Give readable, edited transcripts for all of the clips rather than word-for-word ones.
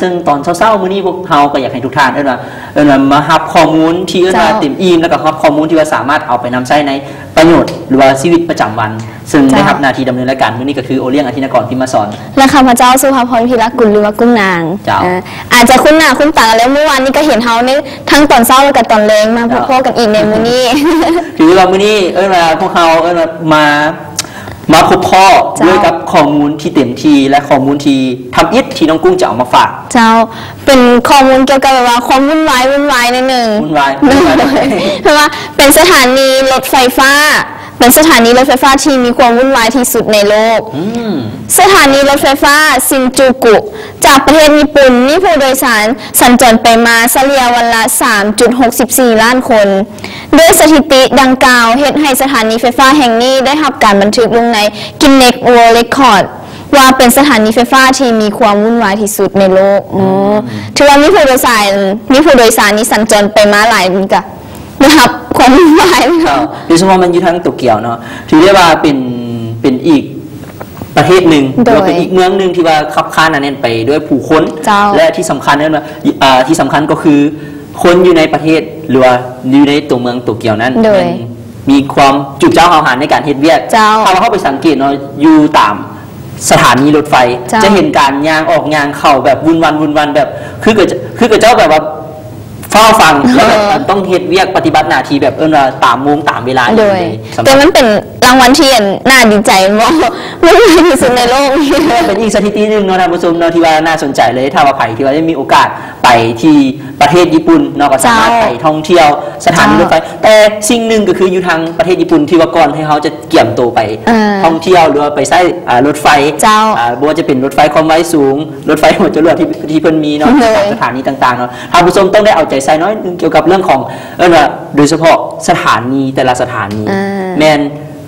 ซึ่งตอนเช้าๆมื้อนี้พวกเราก็อยากให้ทุกท่านมารับข้อมูลที่เต็มอิ่มแล้วก็รับข้อมูลที่ว่าสามารถเอาไปนำใช้ในประโยชน์หรือว่าชีวิตประจำวันซึ่งได้รับหน้าที่ดำเนินรายการมื้อนี้ก็คือโอเลี้ยงอธินกรพิมพ์มาสอนและข้าพเจ้าสุภาพรพิรักกุลหรือว่ากุ้งนางอาจจะคุ้นหน้าคุ้นตาแล้วเมื่อวานนี้ก็เห็นเฮานี่ทั้งตอนเช้าและก็ตอนเล้งมาพบกันอีกในมื้อนี้ถือว่ามื้อนี้พวกเขามาพบพ่อด้วยกับข้อมูลที่เต็มทีและข้อมูลที่ทำอิฐที่น้องกุ้งจะเอามาฝากเจ้าเป็นข้อมูลเกี่ยวกับแบบว่าความวุ่นวายนิดนึงวุ่นวายเพราะว่าเป็นสถานีรถไฟฟ้าเป็นสถานีรถไฟฟ้าที่มีความวุ่นวายที่สุดในโลกสถานีรถไฟฟ้าซินจูกุจากประเทศญี่ปุ่นมีผู้โดยสารสัญจรไปมาเฉลี่ยวันละ 3.64 ล้านคนด้วยสถิติดังกล่าวเฮ็ดให้สถานีไฟฟ้าแห่งนี้ได้รับการบันทึกลงใน Guinness World Record ว่าเป็นสถานีไฟฟ้าที่มีความวุ่นวายที่สุดในโลกถือว่ามีผู้โดยสารนี้สัญจรไปมาหลายนี่ก็นะครับความวุ่นวายโดยเฉพาะมันอยู่ทั้งโตเกียวเนาะถือได้ว่าเป็นอีกประเทศหนึ่งหรือเป็นอีกเมืองหนึ่งที่ว่าคับค้าหนาแน่นไปด้วยผู้คนและที่สำคัญนั่นที่สำคัญก็คือคนอยู่ในประเทศหรือว่าอยู่ในตัวเมืองโตเกียวนั้นมีความจุเจ้าเอาหารในการเฮ็ดเวียกถ้าเราเข้าไปสังเกตเนาะอยู่ตามสถานีรถไฟจะเห็นการย่างออกย่างเข้าแบบวุ่นวันแบบคือเกิดเจ้าแบบว่าเฝ้าฟังแล้วแบบต้องเฮ็ดเวียกปฏิบัติหน้าที่แบบตามโมงตามเวลาเลยแต่มันเป็นรางวัลที่น่าดีใจมากไม่มีที่สุดในโลกเป็นอีกสถิติหนึ่งเนาะท่านผู้ชมเนาะที่ว่าน่าสนใจเลยถ้าว่าใครที่ว่าได้มีโอกาสไปที่ประเทศญี่ปุ่นเนาะก็สามารถไปท่องเที่ยวสถานีรถไฟแต่สิ่งหนึ่งก็คืออยู่ทางประเทศญี่ปุ่นที่ว่าก่อนให้เขาจะเกี่ยมตัวไปท่องเที่ยวหรือว่าไปใช้รถไฟบ่ว่าจะเป็นรถไฟความไวสูงรถไฟหัวจรวดที่เพิ่นมีเนาะสถานีต่างๆเนาะท่านผู้ชมต้องได้เอาใจใส่น้อยนึงเกี่ยวกับเรื่องของโดยเฉพาะสถานีแต่ละสถานีแม่น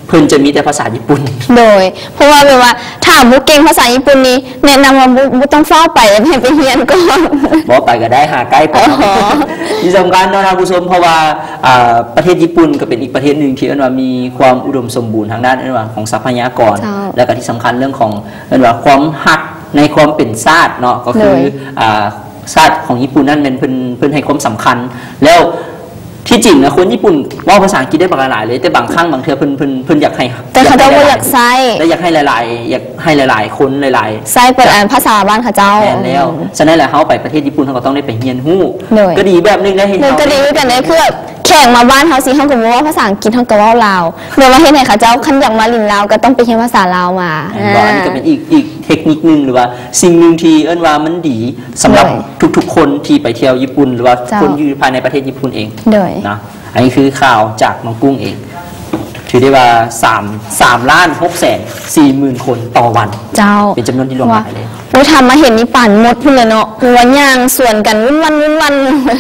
เพิ่นจะมีแต่ภาษาญี่ปุ่นโดยเพราะว่าแบบว่าถ้าบุเก่งภาษาญี่ปุ่นนี้แนะนำว่าบุต้องเฝ้าไปให้ไปเรียนก่อนบ่ไปก็ได้หาใกล้ไปที่สำคัญเนาะท่านผู้ชมเพราะว่าประเทศญี่ปุ่นก็เป็นอีกประเทศหนึ่งที่ว่ามีความอุดมสมบูรณ์ทางด้านของทรัพยากรและก็ที่สำคัญเรื่องของความฮักในความเป็นชาติเนาะก็คือชาติของญี่ปุ่นนั่นเป็นเพิ่นให้ความสำคัญแล้วที่จริงนะคนญี่ปุ่นว่าภาษาอังกฤษได้บางหลายเลยแต่บางครั้งบางเทื่อเพิ่นอยากให้แต่เขาจะว่าอยากใช้และอยากให้หลายๆคนหลายๆใช้เป็นภาษาบ้านเขาเจ้าแล้วฉะนั้นแหละเขาไปประเทศญี่ปุ่นเขาก็ต้องได้ไปเรียนรู้ก็ดีแบบนึงได้เห็นก็ดีกันได้คือแข่งมาบ้านเขาสิเขาก็ว่าภาษาอังกฤษเขาก็ว่าลาวเมื่อมาเฮ็ดให้เขาเจ้าคันอยากมาลินลาวก็ต้องไปเรียนภาษาลาวมาอันนี้ก็เป็นอีกเทคนิคนึงหรือว่าสิ่งนึงที่ว่ามันดีสำหรับทุกๆคนที่ไปเที่ยวญี่ปุ่นหรือว่าคนอยู่ภายในประเทศญี่ปุ่นเองนะอันนี้คือข่าวจากน้องกุ้งเองถือได้ว่า3,640,000 คนต่อวันเป็นจำนวนที่หลวงหลายเลยทำมาเห็นนี่ปั่นหมดพุ่นเลยเนาะวันย่างส่วนกันวุ่นวัน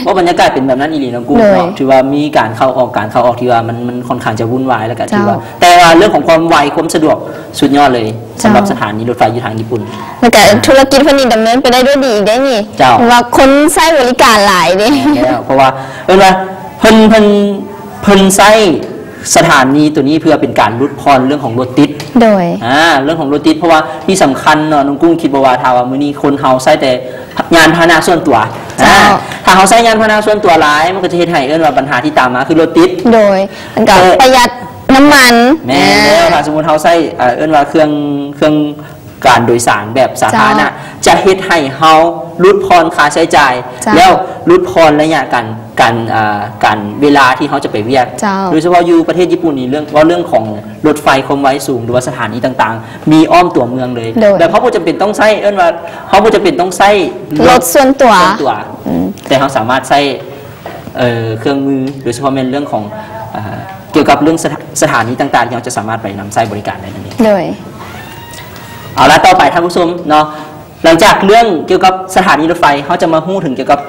เพราะบรรยากาศเป็นแบบนั้นอีหลีน้องกุ้งเนาะถือว่ามีการเข้าออกที่ว่ามันค่อนข้างจะวุ่นวายแล้วกันถือว่าแต่ว่าเรื่องของความไวความสะดวกสุดยอดเลยสำหรับสถานีรถไฟอยู่ทางญี่ปุ่นแต่ธุรกิจเพิ่นนี่ดำเนินไปได้ด้วยดีได้นี่เพราะว่าคนใช้บริการหลายดิเพราะว่าเพิ่นใช้สถานีตัวนี้เพื่อเป็นการลดพรเรื่องของรถติดโดยเรื่องของรถติดเพราะว่าที่สำคัญเนาะน้องกุ้งคิดว่าถ้าว่ามื้อนี้คนเฮาใช้แต่ยานพาหนะส่วนตัวถ้าเฮาใช้ยานพาหนะส่วนตัวหลายมันก็จะเฮ็ดให้ว่าปัญหาที่ตามมาคือรถติดโดยมันก็ประหยัดน้ำมันแม่แล้วถ้าสมมุติเฮาใช้ว่าเครื่องการโดยสารแบบสาธารณะจะเฮ็ดให้เฮาลดพรค่าใช้จ่ายแล้วลดพรระยะการเวลาที่เขาจะไปเวียกโดยเฉพาะอยู่ประเทศญี่ปุ่นนี่เรื่องของรถไฟความไวสูงหรือว่าสถานีต่างๆมีอ้อมตัวเมืองเลยแต่เขาบ่จำเป็นต้องใช้ว่าเขาบ่จำเป็นต้องใช้รถส่วนตัวแต่เขาสามารถใช้เครื่องมือโดยเฉพาะในเรื่องของเกี่ยวกับเรื่องสถานีต่างๆที่เราจะสามารถไปนำใช้บริการได้นั่นเองเอาละต่อไปท่านผู้ชมเนาะหลังจากเรื่องเกี่ยวกับสถานีรถไฟเขาจะมาพูดถึงเกี่ยวกับ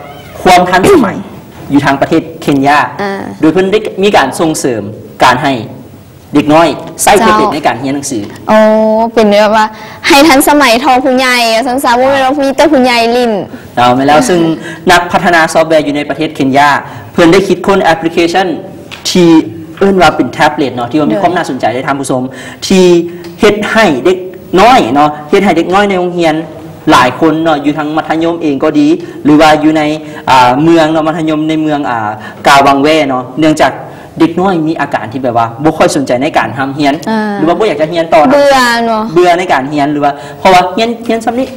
ความทันสมัยอยู่ทางประเทศเคนยาโดยเพิ่นได้มีการส่งเสริมการให้เด็กน้อยใช้แท็บเล็ตในการเรียนหนังสือเป็นแบบว่าให้ทันสมัยทอผู้ใหญ่สั้นๆว่าเรามีแต่ผู้ใหญ่ลิ้นเอาไปแล้วซึ่งนักพัฒนาซอฟต์แวร์อยู่ในประเทศเคนยาเพิ่นได้คิดค้นแอปพลิเคชันที่ว่าเป็นแท็บเล็ตเนาะที่ว่ามีความน่าสนใจได้ท่านผู้ชมที่เฮ็ดให้เด็กน้อยเนาะเฮ็ดให้เด็กน้อยในโรงเรียน หลายคนเนาะอยู่ทั้งมัธยมเองก็ดี หรือว่าอยู่ในเมืองเนาะมัธยมในเมืองกาวังแว่เนาะเนื่องจากเด็กน้อยมีอาการที่แบบว่าบ่ค่อยสนใจในการทำเฮียนหรือว่าบ่อยากจะเฮียนต่อเบื่อเนาะเบื่อในการเฮียนหรือว่าเพราะว่าเฮียนซ้ำนี้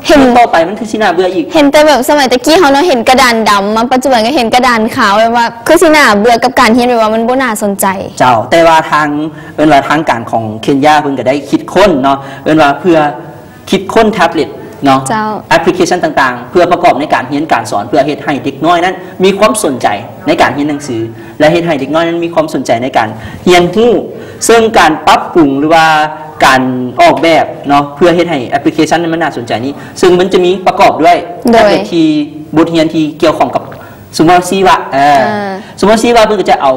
เห็นต่อไปมันคือสิน่าเบื่ออีกเห็นแต่แบบสมัยตะกี้เขาเนาะเห็นกระดานดำมาปัจจุบันก็เห็นกระดานขาวแบบว่าคือสิน่าเบื่อกับการเฮียนแบบว่ามันบ่น่าสนใจเจ้าแต่ว่าทางว่าทางการของเคนยาเพิ่นก็ได้คิดค้นเนาะว่าเพื่อคิดค้นแท็บเล็ตเนาะแอปพลิเคชันต่างๆเพื่อประกอบในการเรียนการสอนเพื่อเฮ็ดให้เด็กน้อยนั้นมีความสนใจในการเรียนหนังสือและเฮ็ดให้เด็กน้อยนั้นมีความสนใจในการเรียนรู้ซึ่งการปรับปรุงหรือว่าการออกแบบเนาะเพื่อเฮ็ดให้แอปพลิเคชันนั้นมันน่าสนใจนี้ซึ่งมันจะมีประกอบด้วยแอปพลิเคชันบทเรียนที่เกี่ยวข้องกับสมมติชีวะสมมติชีวะเพิ่นก็จะเอา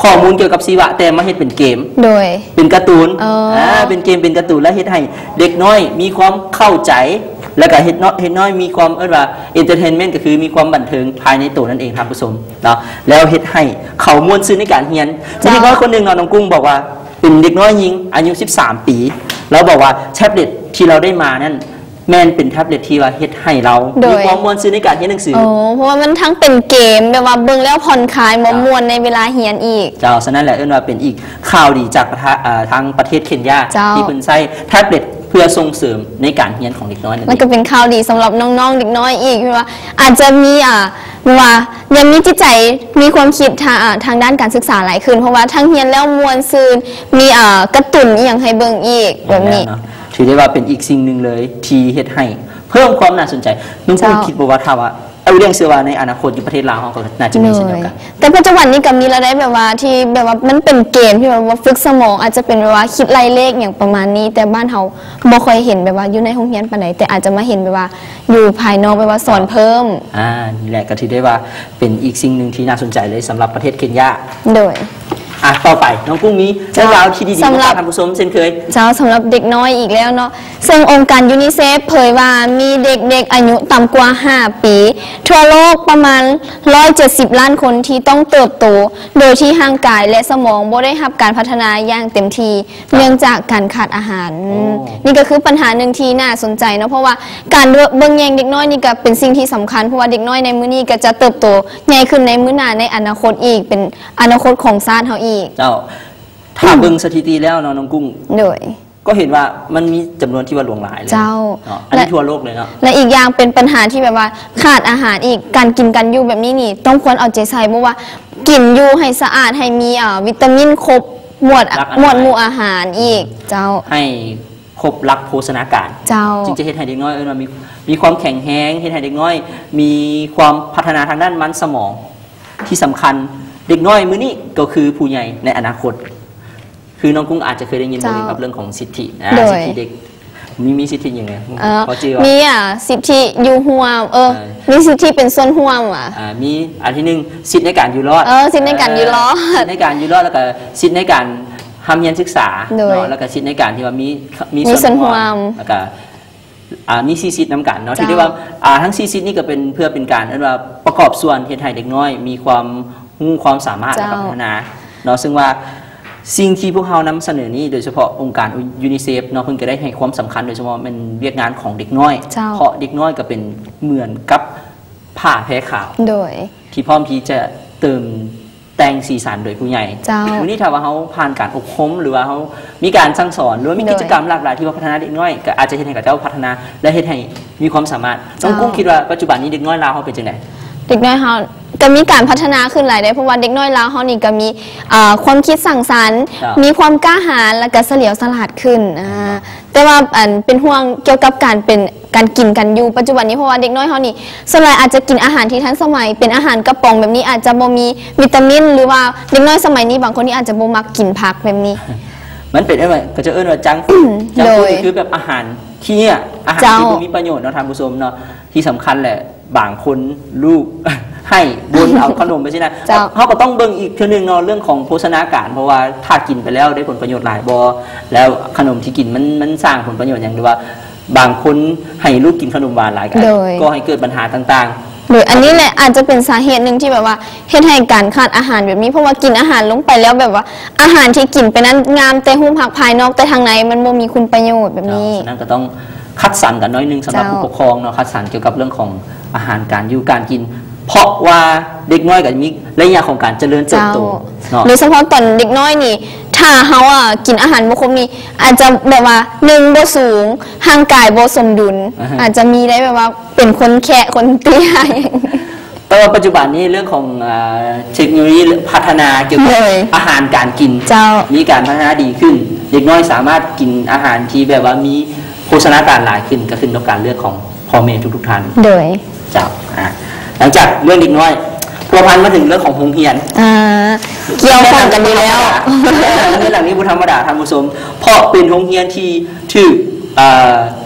ข้อมูลเกี่ยวกับชีวะแต่มาเฮ็ดเป็นเกมโดยเป็นการ์ตูนเป็นเกมเป็นการ์ตูนและเฮ็ดให้เด็กน้อยมีความเข้าใจแล้วก็เฮ็ดน้อยมีความว่าเอนเตอร์เทนเมนต์ก็คือมีความบันเทิงภายในตัวนั่นเองครับผู้ชมเนาะแล้วเฮ็ดให้เขาม่วนซื่นในการเรียนมีเด็กน้อยคนนึงเนาะน้องกุ้งบอกว่าเป็นเด็กน้อยหญิงอายุ13ปีแล้วบอกว่าแท็บเล็ตที่เราได้มานั่นแม่นเป็นแท็บเล็ตที่ว่าเฮ็ดให้เรามีความม่วนซื่นในการเรียนหนังสือเพราะว่ามันทั้งเป็นเกมแบบว่าเบิ่งแล้วผ่อนคลายม่วนในเวลาเรียนอีกเจ้าฉะนั้นแหละว่าเป็นอีกข่าวดีจากทางประเทศเคนยาที่เพิ่นใช้แท็บเล็ตเพื่อส่งเสริมในการเรียนของเด็กน้อยนั่นเองมันก็เป็นข่าวดีสำหรับน้องๆเด็กน้อยอีกคือว่าอาจจะมีว่ายังมีจิตใจมีความคิดทางด้านการศึกษาหลายขึ้นเพราะว่าทั้งเรียนแล้วม่วนซื่นมีกระตุ้นอีหยังให้เบิ่งอีกแบบนี้ถือได้ว่าเป็นอีกสิ่งนึงเลยที่เฮ็ดให้เพิ่มความน่าสนใจน้องกุ้งคิดบ่ว่าถ้าว่าเรื่องเชื่อว่าในอนาคตอยู่ประเทศลาวเขาก็น่าจะมีเช่นเดียวกันแต่ปัจจุบันนี้ก็มีแล้วได้แบบว่าที่แบบว่ามันเป็นเกมที่แบบว่าฝึกสมองอาจจะเป็นแบบว่าคิดไล่เลขอย่างประมาณนี้แต่บ้านเขาบ่ค่อยเห็นแบบว่าอยู่ในห้องเรียนปานใดแต่อาจจะมาเห็นแบบว่าอยู่ภายนอกแบบว่าสอนเพิ่มนี่แหละก็ถือได้ว่าเป็นอีกสิ่งนึงที่น่าสนใจเลยสำหรับประเทศเคนยาโดยต่อไปน้องกุ้งมีเรื่องราวที่ดีๆมาฝากท่านผู้ชมเช่นเคยสำหรับเด็กน้อยอีกแล้วเนาะซึ่งองค์การยูนิเซฟเผยว่ามีเด็กๆอายุต่ำกว่า5ปีทั่วโลกประมาณ170ล้านคนที่ต้องเติบโตโดยที่ร่างกายและสมองบ่ได้รับการพัฒนาอย่างเต็มที่เนื่องจากการขาดอาหารนี่ก็คือปัญหาหนึ่งที่น่าสนใจเนาะเพราะว่าการเบิ่งแยงเด็กน้อยนี่ก็เป็นสิ่งที่สำคัญเพราะว่าเด็กน้อยในมื้อนี้ก็จะเติบโตใหญ่ขึ้นในมื้อหน้าในอนาคตอีกเป็นอนาคตของชาติเฮาเจ้าถ้าเบิ่งสถิติแล้วเนาะน้องกุ้งโดยก็เห็นว่ามันมีจำนวนที่ว่าหลวงหลายเลยเจ้าอันนี้ทั่วโลกเลยเนาะและอีกอย่างเป็นปัญหาที่แบบว่าขาดอาหารอีกการกินกันอยู่แบบนี้นี่ต้องควรเอาใจใส่เพราะว่ากินอยู่ให้สะอาดให้มีวิตามินครบหมวดหมู่อาหารอีกเจ้าให้ครบหลักโภชนาการเจ้าจึงจะเฮ็ดให้เด็กน้อยมีความแข็งแรงเฮ็ดให้เด็กน้อยมีความพัฒนาทางด้านมันสมองที่สำคัญเด็กน้อยมื้อนี้ก็คือผู้ใหญ่ในอนาคตคือน้องกุ้งอาจจะเคยได้ยินเกี่ยวกับเรื่องของสิทธิเด็กมีสิทธิยังไงมีสิทธิอยู่ห่วมมีสิทธิเป็นส่วนห่วมมีอันที่หนึ่งสิทธิในการอยู่รอดสิทธิในการอยู่รอดสิทธิในการอยู่รอดแล้วก็สิทธิในการทำเรียนศึกษาแล้วก็สิทธิในการที่ว่ามีส่วนห่วมแล้วก็มีซีซิทน้ำกันเนาะที่เรียกว่าทั้งซีซิทนี่ก็เป็นเพื่อเป็นการว่าประกอบส่วนเฮ็ดให้เด็กน้อยมีความสามารถและพัฒนาเนาะซึ่งว่าสิ่งที่พวกเรานำเสนอนี้โดยเฉพาะองค์การยูนิเซฟเนาะเพิ่งจะได้ให้ความสำคัญโดยเฉพาะเป็นเวียกงานของเด็กน้อยเพราะเด็กน้อยก็เป็นเหมือนกับผ้าแพร่ขาวโดยที่พร้อมที่จะเติมแต่งสีสันโดยผู้ใหญ่วันนี้ถ้าว่าเขาผ่านการอบรมหรือว่าเขามีการสั่งสอนหรือว่ามีกิจกรรมหลากหลายที่ว่าพัฒนาเด็กน้อยก็อาจจะเห็นให้กับเจ้าพัฒนาและเห็นให้มีความสามารถน้องกุ้งคิดว่าปัจจุบันนี้เด็กน้อยลาวเขาเป็นจังไงเด็กน้อยเขาก็มีการพัฒนาขึ้นหลายได้เพราะว่าเด็กน้อยลาวเขานี่ก็มีความคิดสร้างสรรค์มีความกล้าหาญและก็เฉลียวฉลาดขึ้นแต่ว่าเป็นห่วงเกี่ยวกับการกินกันอยู่ปัจจุบันนี้เพราะว่าเด็กน้อยเขานี่ส่วนใหญ่อาจจะกินอาหารที่ทันสมัยเป็นอาหารกระป๋องแบบนี้อาจจะบ่มีวิตามินหรือว่าเด็กน้อยสมัยนี้บางคนนี่อาจจะบ่มักกินผักแบบนี้มันเป็นอะไรก็จะว่าจังฟู้ดคือแบบอาหารที่เนี่ยอาหารที่มีประโยชน์เนาะท่านผู้ชมเนาะที่สำคัญแหละบางคนลูกให้บนเอาขนมไปใช่ไหมเขาก็ต้องเบิ่งอีกเท่านึงเนาะเรื่องของโภชนาการเพราะว่าถ้ากินไปแล้วได้ผลประโยชน์หลายบอแล้วขนมที่กินมันสร้างผลประโยชน์อย่างที่ว่าบางคนให้ลูกกินขนมหวานหลายกันก็ให้เกิดปัญหาต่างๆหรืออันนี้แหละอาจจะเป็นสาเหตุหนึ่งที่แบบว่าเฮ็ดให้การขาดอาหารแบบนี้เพราะว่ากินอาหารลงไปแล้วแบบว่าอาหารที่กินไปนั้นงามแต่หุ้มผักภายนอกแต่ทางในมันบ่มีคุณประโยชน์แบบนี้ฉะนั้นก็ต้อง คัดสรรกันน้อยนึงสำหรับผู้ปกครองเนาะคัดสรรเกี่ยวกับเรื่องของอาหารการอยู่การกินเพราะว่าเด็กน้อยกับมีระยะของการเจริญเติบโตเนาะโดยเฉพาะตอนเด็กน้อยนี่ถ้าเขากินอาหารบ่ครบนี่อาจจะแบบว่า1บ่สูงร่างกายบ่สมดุลอาจจะมีได้แบบว่าเป็นคนแค่คนเตี้ยแต่ว่าปัจจุบันนี้เรื่องของเทคโนโลยีพัฒนาเกี่ยวกับอาหารการกินมีการพัฒนาดีขึ้นเด็กน้อยสามารถกินอาหารที่แบบว่ามีโภชนาการหลายขึ้นก็ขึ้นกับการเลือกของพ่อแม่ทุกท่านโดยเจ้าหลังจากเรื่องเด็กน้อยพัวพันมาถึงเรื่องของโรงเรียนเกี่ยวข้องกันดีแล้วเรื่องหลังนี้บุธรรมดาท่านผู้ชมเพราะเป็นโรงเรียนที่ถือ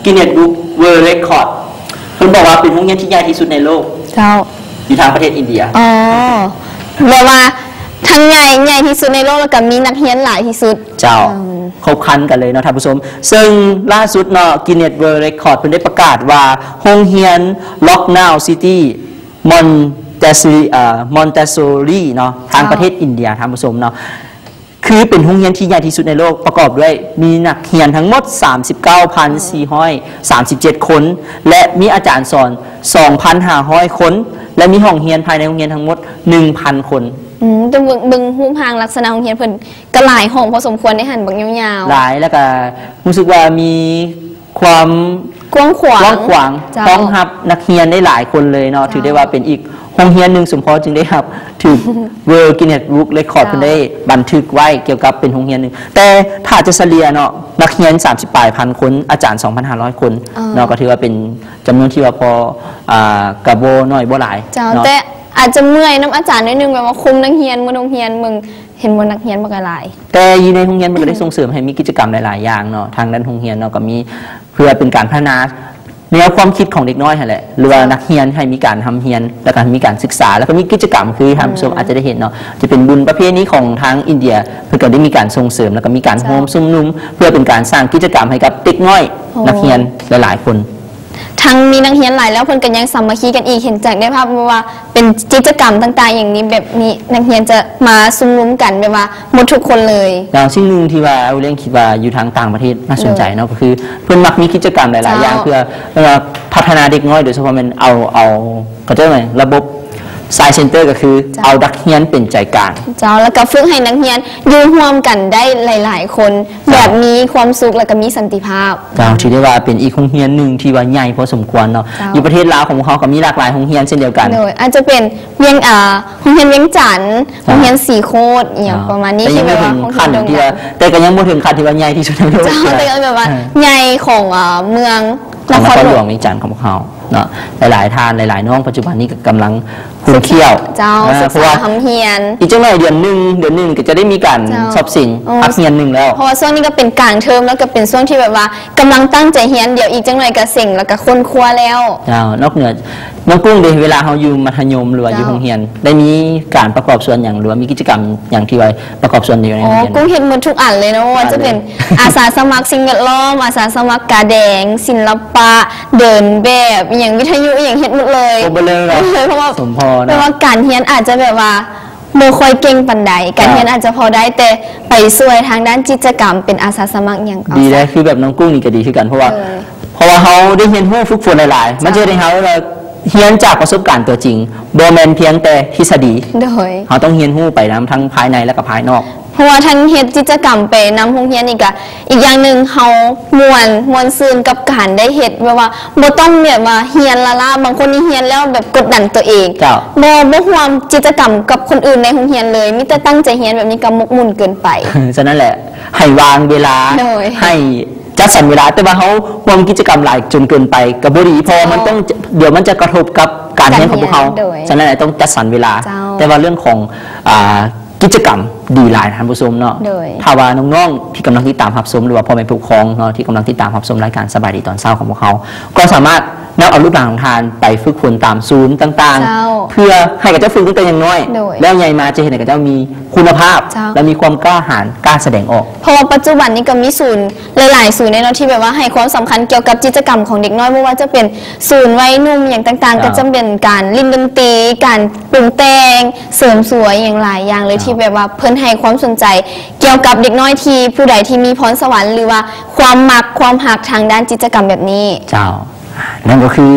กินเน็ตบุ๊กเวิลด์เรคคอร์ดเพิ่นบอกว่าเป็นโรงเรียนที่ใหญ่ที่สุดในโลกเจ้าอยู่ทางประเทศอินเดียแปลว่าทั้งใหญ่ที่สุดในโลกแล้วก็มีนักเรียนหลายที่สุดเจ้าครบครันกันเลยเนาะท่านผู้ชมซึ่งล่าสุดเนาะกินเน็ตเวิลด์เรคคอร์ดเพิ่นได้ประกาศว่าโรงเรียนล็อกนาวซิตี้มอนเตสโซรีเนาะทางประเทศอินเดียท่านผู้ชมเนาะคือเป็นโรงเรียนที่ใหญ่ที่สุดในโลกประกอบด้วยมีนักเรียนทั้งหมด 39,437 คนและมีอาจารย์สอน 2,500 คนและมีห้องเรียนภายในโรงเรียนทั้งหมด 1,000 คนแต่บึงหูพางลักษณะโรงเรียนเพิ่นก็หลายห้องพอสมควรได้หันบักยาวๆหลายแล้วก็รู้สึกว่ามีความกว้างขวางต้องรับนักเรียนได้หลายคนเลยเนาะถือได้ว่าเป็นอีกโรงเรียนหนึ่งสมพรจึงได้ครับถือเวิลด์กินเน็ตบุ๊กเรคคอร์ดเพิ่นได้บันทึกไว้เกี่ยวกับเป็นโรงเรียนหนึ่งแต่ถ้าจะเฉลี่ยเนาะนักเรียน38,000 คนอาจารย์ 2,500 คนเนาะก็ถือว่าเป็นจำนวนที่ว่าพอกระโบน้อยบ่หลายเนาะแต่อาจจะเมื่อยน้ำอาจารย์นิดนึงแบบว่าคุมนักเรียนโรงเรียนมึงเห็นว่านักเรียนบ่หลายแต่อยู่ในโรงเรียนมันก็ได้ส่งเสริมให้มีกิจกรรมหลายๆอย่างเนาะทางด้านโรงเรียนเนาะก็มีเพื่อเป็นการพัฒนาแนวความคิดของเด็กน้อยแหละหรือว่านักเรียนให้มีการทำเรียนแล้วก็มีการศึกษาแล้วก็มีกิจกรรมคือทำชมอาจจะได้เห็นเนาะจะเป็นบุญประเภทนี้ของทางอินเดียเพื่อก็ได้มีการส่งเสริมแล้วก็มีการโฮมซุ่มนุมเพื่อเป็นการสร้างกิจกรรมให้กับเด็กน้อยนักเรียนหลายๆคนทั้งมีนักเรียนหลายแล้วเพิ่นก็ยังสามัคคีกันอีกเห็นจากได้ภาพว่าเป็นกิจกรรมต่างๆอย่างนี้แบบมีนักเรียนจะมาซุ่มนุมกันแบบว่าหมดทุกคนเลยแล้วสิ่งหนึ่งที่ว่าเอาเรื่องคิดว่าอยู่ทางต่างประเทศน่าสนใจเนาะก็คือเพิ่นมักมีกิจกรรมหลายๆอย่างเพื่อพัฒนาเด็กน้อยโดยเฉพาะมันเอาก็จะว่าระบบไซเซ็นเตอร์ก็คือเอานักเรียนเป็นใจกลางแล้วก็ฝึกให้นักเรียนอยู่ร่วมกันได้หลายๆคนแบบมีความสุขแล้วก็มีสันติภาพที่ได้ว่าเป็นอีกโรงเรียนหนึ่งที่ว่าใหญ่พอสมควรเนาะอยู่ประเทศลาวของเขาก็มีหลากหลายโรงเรียนเช่นเดียวกันอาจจะเป็นโรงเรียนเวียงจันทร์โรงเรียนสีโคตรอย่างประมาณนี้ที่แบบว่าขั้นที่ว่าแต่ก็ยังไม่ถึงขั้นที่ว่าใหญ่ที่สุดในโลกแต่ก็แบบว่าใหญ่ของเมืองนครหลวงเวียงจันทร์ของเขาเนาะหลายๆท่านหลายๆน้องปัจจุบันนี้กำลังคุณเที่ยวเพราะว่าทำเฮียนอีกจังหน่อยเดือนหนึ่งก็จะได้มีการสอบสิ่งพักเฮียนหนึ่งแล้วเพราะว่าช่วงนี้ก็เป็นกลางเทอมแล้วก็เป็นช่วงที่แบบว่ากำลังตั้งใจเฮียนเดี๋ยวอีกจังหน่อยก็เสิ่งแล้วก็ค้นคว้าแล้วนอกเหนือน้องกุ้งเวลาเขาอยู่มัธยมหรือว่าอยู่โรงเรียนได้มีการประกอบส่วนอย่างหรือว่ามีกิจกรรมอย่างที่ไว้ประกอบส่วนอยู่ในโรงเรียนกุ้งเห็นหมดทุกอันเลยนะว่าจะเป็นอาสาสมัครสิ่งแวดล้อมอาสาสมัครกาแดงศิลปะเดินแบบอย่างวิทยุอย่างเฮ็ดหมดเลยเพราะว่าสมพรเพราะว่าการเฮียนอาจจะแบบว่าโมคอยเก่งปันใดการเฮียนอาจจะพอได้แต่ไปช่วยทางด้านกิจกรรมเป็นอาสาสมัครอย่างดีเลยคือแบบน้องกุ้งนี่ก็ดีคือกันเพราะว่าเขาได้เฮียนรู้ฝึกฝนหลายๆมันจะได้เขาเฮียนจากประสบการณ์ตัวจริงโดยแมนเพียงแต่ทฤษฎีเขาต้องเฮียนรู้ไปทั้งภายในและก็ภายนอกเพราะว่าทั้งเฮ็ดกิจกรรมไปนำโรงเรียนอีกอย่างหนึ่งเขามวนซื่นกับการได้เฮ็ดแบบว่าบ่ต้องแบบว่าเฮียนละบางคนนี่เฮียนแล้วแบบกดดันตัวเองบ่ห่วงกิจกรรมกับคนอื่นในโรงเรียนเลยมีแต่ตั้งใจเฮียนแบบนี้ก็มกมุ่นเกินไปฉะนั้นแหละให้วางเวลาให้จัดสรรเวลาแต่ว่าเขาห่วงกิจกรรมหลายจนเกินไปก็บ่ดีเพราะมันต้องเดี๋ยวมันจะกระทบกับการเรียนของพวกเขาฉะนั้นต้องจัดสรรเวลาแต่ว่าเรื่องของกิจกรรมดีหลายท่านผู้ชมเนาะถ้าว่าน้องๆที่กำลังติดตามรับชมหรือว่าพ่อแม่ผู้ปกครองเนาะที่กำลังติดตามรับชมรายการสบายดีตอนเช้าของพวกเขาก็สามารถ นำเอาลูกหลานของทานไปฝึกฝนตามศูนย์ต่างๆเพื่อให้กับเจ้าฝึกตั้งแต่ยังน้อยแล้วใหญ่มาจะเห็นกับเจ้ามีคุณภาพและมีความกล้าหาญกล้าแสดงออกเพราะว่าปัจจุบันนี้ก็มีศูนย์หลายๆศูนย์ในเนาะที่แบบว่าให้ความสำคัญเกี่ยวกับกิจกรรมของเด็กน้อยไม่ว่าจะเป็นศูนย์วัยหนุ่มอย่างต่างๆก็จะเป็นการเล่นดนตรีการปรุงแต่งเสริมสวยอย่างหลายอย่างเลยที่แบบว่าเพิ่นให้ความสนใจเกี่ยวกับเด็กน้อยที่ผู้ใดที่มีพรสวรรค์หรือว่าความมักความหักทางด้านกิจกรรมแบบนี้เจ้านั่นก็คือ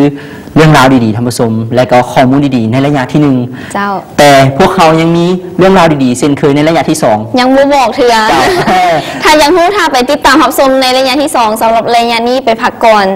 เรื่องราวดีๆท่านผู้ชมและก็ข้อมูลดีๆในระยะที่1เจ้าแต่พวกเขายังมีเรื่องราวดีๆเช่นเคยในระยะที่2ยังบ่บอกเถื่อถ้ายังรู้ถ้าไปติดตามรับชมในระยะที่2สำหรับระยะนี้ไปพักก่อน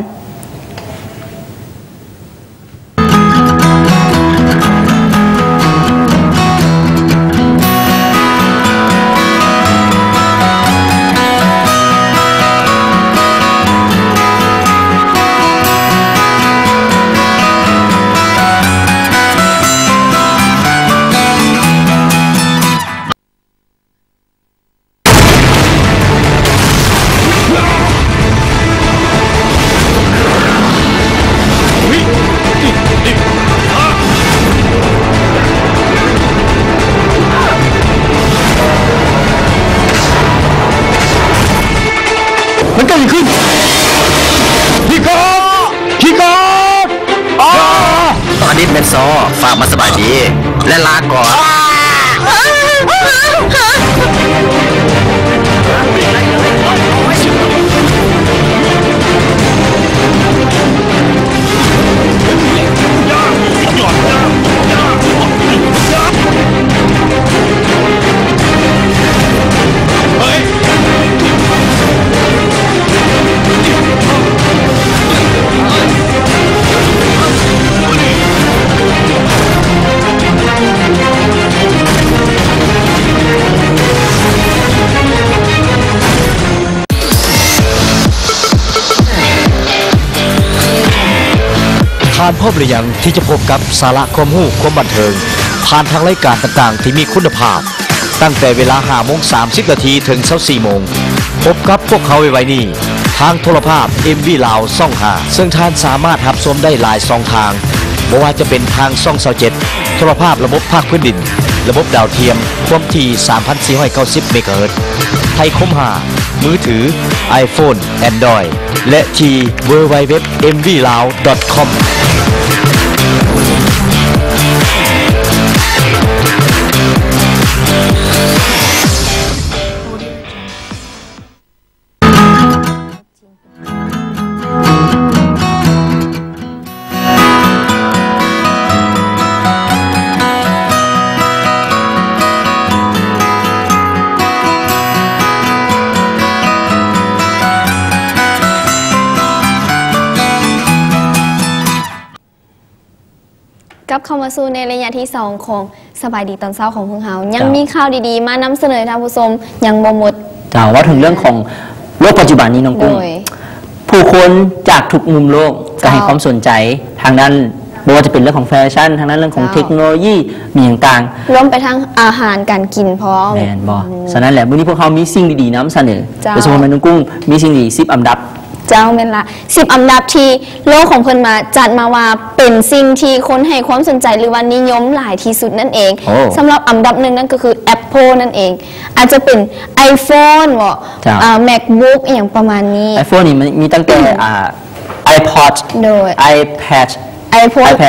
เป็นโซฝากมาสบายดีและลาก่อนผ่านพบหรือยังที่จะพบกับสาระความรู้ความบันเทิงผ่านทางรายการต่างๆที่มีคุณภาพตั้งแต่เวลา5:30 นาทีถึง24 โมงพบกับพวกเขาไว้นี่ทางโทรภาพ MV ลาวช่อง5ซึ่งท่านสามารถรับชมได้หลายช่องทางไม่ว่าจะเป็นทางช่อง27โทรภาพระบบภาคพื้นดินระบบดาวเทียมความถี่ 3,490 เมกะเฮิรตซ์ไทยคม5มือถือ iPhone Android และที่ www.mvlao.comกับเข้ามาสู่ในระยะที่2ของสบายดีตอนเช้าของพวกเรายังมีข่าวดีๆมานำเสนอท่านผู้ชมยังบ่หมดว่าถึงเรื่องของโลกปัจจุบันนี้น้องกุ้งผู้คนจากทุกมุมโลกก็ให้ความสนใจทางด้านไม่ว่าจะเป็นเรื่องของแฟชั่นทางด้านเรื่องของเทคโนโลยีมีอย่างต่างรวมไปทั้งอาหารการกินพร้อมแม่นบ่ฉะนั้นแหละมื้อนี้พวกเขามีสิ่งดีๆนำเสนอโดยเฉพาะน้องกุ้งมีสิ่งดี10 อันดับเจ้าเม่นละ10 อันดับที่โลกของเพิ่นมาจัดมาว่าเป็นสิ่งที่คนให้ความสนใจหรือว่านิยมหลายที่สุดนั่นเองสำหรับอันดับ1นั่นก็คือ Apple นั่นเองอาจจะเป็น iPhone บ่MacBook อย่างประมาณนี้ iPhone นี่มันมีตั้งแต่iPod โดย iPad iPhone 3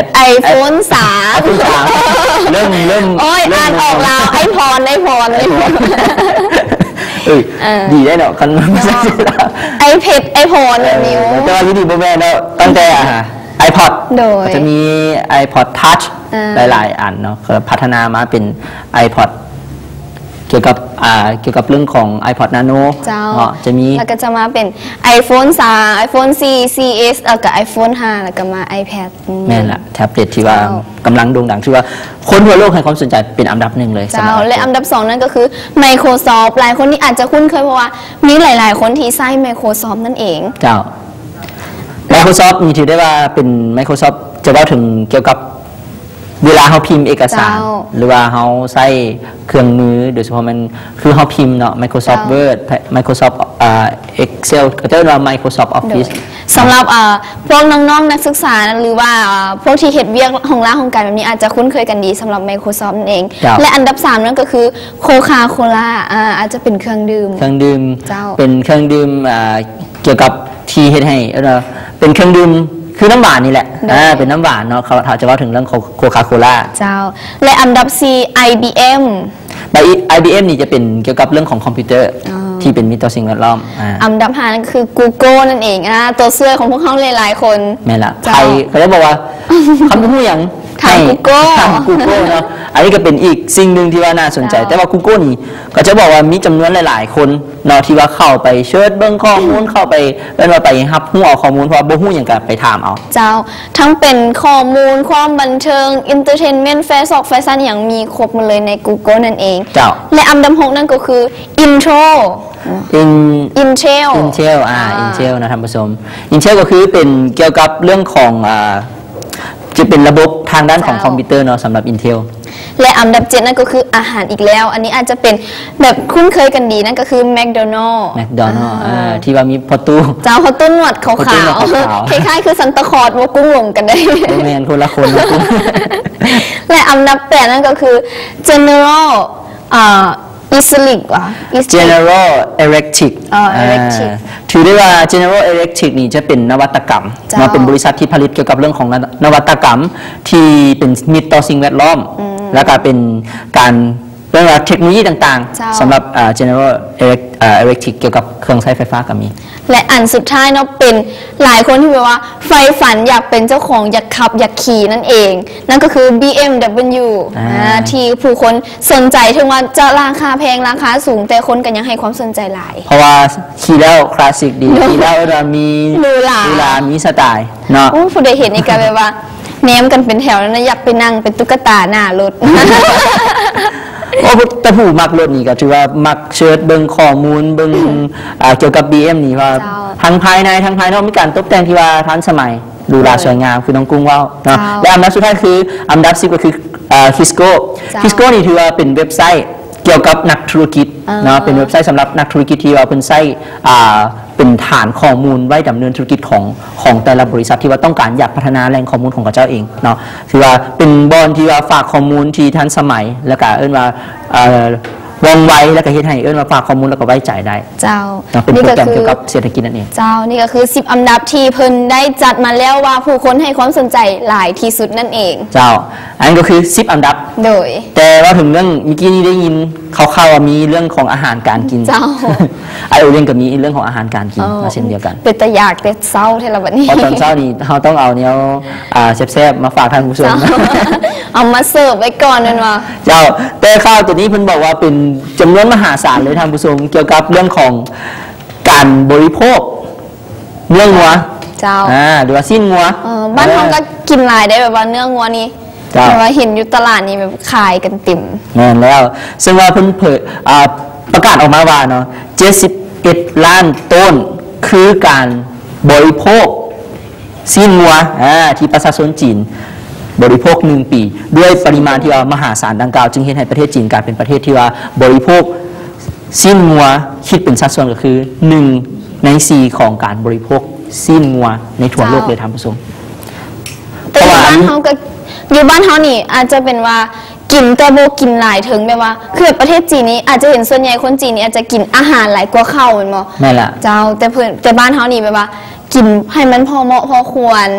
เริ่มโอ้ยอ่านออกแล้วไอพอนดีได้เนาะคันไอเพชรไอพอนนิ้วแต่ว่าวิธีโบแม่เนาะตั้งแต่iPod จะมี iPod Touch หลายๆอันเนาะพัฒนามาเป็น iPod เกี่ยวกับเรื่องของ iPod Nano จะมีแล้วก็จะมาเป็น iPhone 3 iPhone 4 4S แล้วก็ iPhone 5แล้วก็มา iPad แม่นละแท็บเล็ตที่ว่ากำลังโด่งดังที่ว่าคนทั่วโลกให้ความสนใจเป็นอันดับ1เลยเจ้าและอันดับ2นั่นก็คือ Microsoft หลายคนที่อาจจะคุ้นเคยเพราะว่ามีหลายๆคนที่ใช้ Microsoft นั่นเองเจ้า Microsoft มีถือได้ว่าเป็น Microsoft จะเล่าถึงเกี่ยวกับเวลาเขาพิมพ์เอกสารหรือว่าเขาใช้เครื่องมือโดยเฉพาะมันคือเขาพิมพ์เนาะ Microsoft Word Microsoft Excel ก็จะเรียกว่า Microsoft Office สำหรับพวกน้องๆนักศึกษาหรือว่าพวกที่เฮ็ดเวียกของร้านของการแบบนี้อาจจะคุ้นเคยกันดีสำหรับ Microsoft นั่นเองและอันดับ3นั่นก็คือโคคาโคล่าอาจจะเป็นเครื่องดื่มเป็นเครื่องดื่มเกี่ยวกับที่เฮ็ดให้เป็นเครื่องดื่มคือน้ำหวานนี่แหละเป็นน้ำหวานเนาะเขาจะว่าถึงเรื่องโคคาโคล่าเจ้าและอันดับ4 IBM IBM นี่จะเป็นเกี่ยวกับเรื่องของคอมพิวเตอร์ที่เป็นมิตรต่อสิ่งแวดล้อมอันดับ5นั่นคือ Google นั่นเองตัวเสื้อของพวกเขาหลายๆคนแม่ละใครเขาจะบอกว่าคำพูดอย่างทาง Google เนาะอันนี้ก็เป็นอีกสิ่งหนึ่งที่ว่าน่าสนใจแต่ว่า Google นี่ก็จะบอกว่ามีจำนวนหลายๆคนเนาะที่ว่าเข้าไปเชิญเบิ่งข้อมูลเข้าไปว่าไปรับรู้เอาข้อมูลเพราะบ่ฮู้หยังก็ไปถามเอาเจ้าทั้งเป็นข้อมูลความบันเทิง Entertainmentแฟชั่นอย่างมีครบหมดเลยใน Google นั่นเองเจ้าและอันดับ6นั่นก็คือ Intel Intel นะท่านผู้ชม Intel ก็คือเป็นเกี่ยวกับเรื่องของจะเป็นระบบทางด้านของคอมพิวเตอร์เนาะสำหรับ Intel และอันดับ7นั่นก็คืออาหารอีกแล้วอันนี้อาจจะเป็นแบบคุ้นเคยกันดีนั่นก็คือ McDonald ที่ว่ามีพอตู้หนวดขาวๆคล้ายๆคือซันตาคลอสว่ากุ้งลงกันได้แมนคนละคนและอันดับ8นั่นก็คือ General General Electric ถือได้ว่า General Electric นี่จะเป็นนวัตกรรมมาเป็นบริษัทที่ผลิตเกี่ยวกับเรื่องของนวัตกรรมที่เป็นมิตรต่อสิ่งแวดล้อมและก็เป็นการเรื่องเทคโนโลยีต่างๆสำหรับ General Electric เกี่ยวกับเครื่องใช้ไฟฟ้าก็มีและอันสุดท้ายเนาะเป็นหลายคนที่แบบว่าไฟฝันอยากเป็นเจ้าของอยากขับอยากขี่นั่นเองนั่นก็คือ BMW ที่ผู้คนสนใจถึงว่าจะราคาแพงราคาสูงแต่คนกันยังให้ความสนใจหลายเพราะว่าขี่แล้วคลาสสิกดีขี่แล้วมีดูหลามีสไตล์เนาะผู้ใดเห็นนี่ก็แบบว่าแนมกันเป็นแถวแล้วนะอยากไปนั่งเป็นตุ๊กตาหน้ารถแต่ผู้มักรถนี่ก็ถือว่ามักเชิดเบิ่งข้อมูลเบิ่งเกี่ยวกับ BM นี่ว่าทั้งภายในทั้งภายนอกมีการตกแต่งที่ว่าทันสมัยดูแลสวยงามคือน้องกุ้งว่าเนาะและอันดับสุดท้ายคืออันดับ10ก็คือKisco นี่ถือว่าเป็นเว็บไซต์เกี่ยวกับนักธุรกิจเนาะเป็นเว็บไซต์สำหรับนักธุรกิจที่ว่าเป็นไซต์เป็นฐานข้อมูลไว้ดำเนินธุรกิจของแต่ละบริษัทที่ว่าต้องการอยากพัฒนาแหล่งข้อมูลของเขาเจ้าเองเนาะถือว่าเป็นบอนที่ว่าฝากข้อมูลที่ทันสมัยแล้วก็ว่าว่องไวแล้วก็เฮ็ดให้ว่าฝากข้อมูลแล้วก็ไว้ใจได้เจ้าเป็นโปรแกรมเกี่ยวกับเศรษฐกิจนั่นเองเจ้านี่ก็คือ10อันดับที่เพิ่นได้จัดมาแล้วว่าผู้คนให้ความสนใจหลายที่สุดนั่นเองเจ้าอันนี้ก็คือ10อันดับโดยแต่ว่าถึงเรื่องเมื่อกี้นี้ได้ยินคร่าวๆว่ามีเรื่องของอาหารการกินเจ้าไอโอเรื่องก็มีเรื่องของอาหารการกินมาเช่นเดียวกันเป็นตะอยากแต่เศร้าเท่าบัดนี้เพราะตอนเช้านี้เราต้องเอาเนี้ยแซ่บๆมาฝากท่านผู้ชมเอามาเสิร์ฟไว้ก่อนนั่นว่าเจ้าแต่ข้าวตัวนี้เพิ่นบอกว่าเป็นจำนวนมหาศาลเลยท่านผู้ชมเกี่ยวกับเรื่องของการบริโภคเนื้องัวเจ้าหรือว่าสิ้นงัวบ้านเขาก็กินหลายได้แบบว่าเนื้องัวนี่แต่ว่าเห็นอยู่ตลาดนี่แบบขายกันติ่มแน่นแล้วซึ่งว่าเพิ่นเผยประกาศออกมาว่าเนาะ71ล้านต้นคือการบริโภคสิ้นงัวที่ประชาชนจีนบริโภค1 ปีด้วยปริมาณที่ว่ามหาศาลดังกล่าวจึงเห็นให้ประเทศจีนกลายเป็นประเทศที่ว่าบริโภคสิ้นงัวคิดเป็นสัดส่วนก็คือ1 ใน 4ของการบริโภคสิ้นงัวในทั่วโลกเลยท่านผู้ชมแต่บ้านเขาก็อยู่บ้านเขานี่อาจจะเป็นว่ากินแต่โบกินหลายถึงแบบว่าคือประเทศจีนนี้อาจจะเห็นส่วนใหญ่คนจีนนี่อาจจะกินอาหารหลายกว่าข้าวเหมือนมั้แม่ละเจ้าแต่บ้านเขานี่แบบว่ากินให้มันพอเหมาะพอควร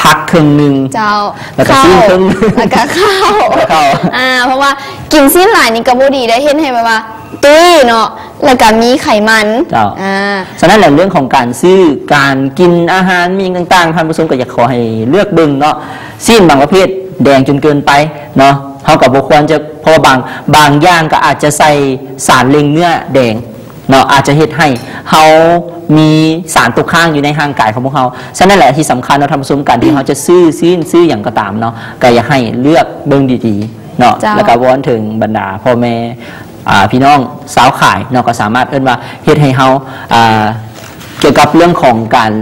พักครึ่งนึงเจ้าแล้วก็สิ้นครึ่งแล้วก็ข้าวเพราะว่ากินสิ้นหลายนี่ก็บ่ดีได้เห็นให้แบบว่าตุ้ยเนาะแล้วก็มีไขมันฉะนั้นแหละเรื่องของการซื้อการกินอาหารมีต่างๆท่านผู้ชมก็อยากขอให้เลือกเบิ่งเนาะสิ้นบางประเภทแดงจนเกินไปเนาะเขากับบุคคลจะเพราะบางอย่างก็อาจจะใส่สารเล็งเนื้อแดงเนาะอาจจะเฮ็ดให้เขามีสารตกค้างอยู่ในร่างกายของพวกเขาฉะนั้นแหละที่สำคัญเราทำสมกันที่เขาจะซื้ออย่างก็ตามเนาะก็อยากให้เลือกเบิ่งดีๆเนาะแล้วก็วอนถึงบรรดาพ่อแม่พี่น้องสาวขายเนาะก็สามารถว่าเฮ็ดให้เขาเกี่ยวกับเรื่องของการ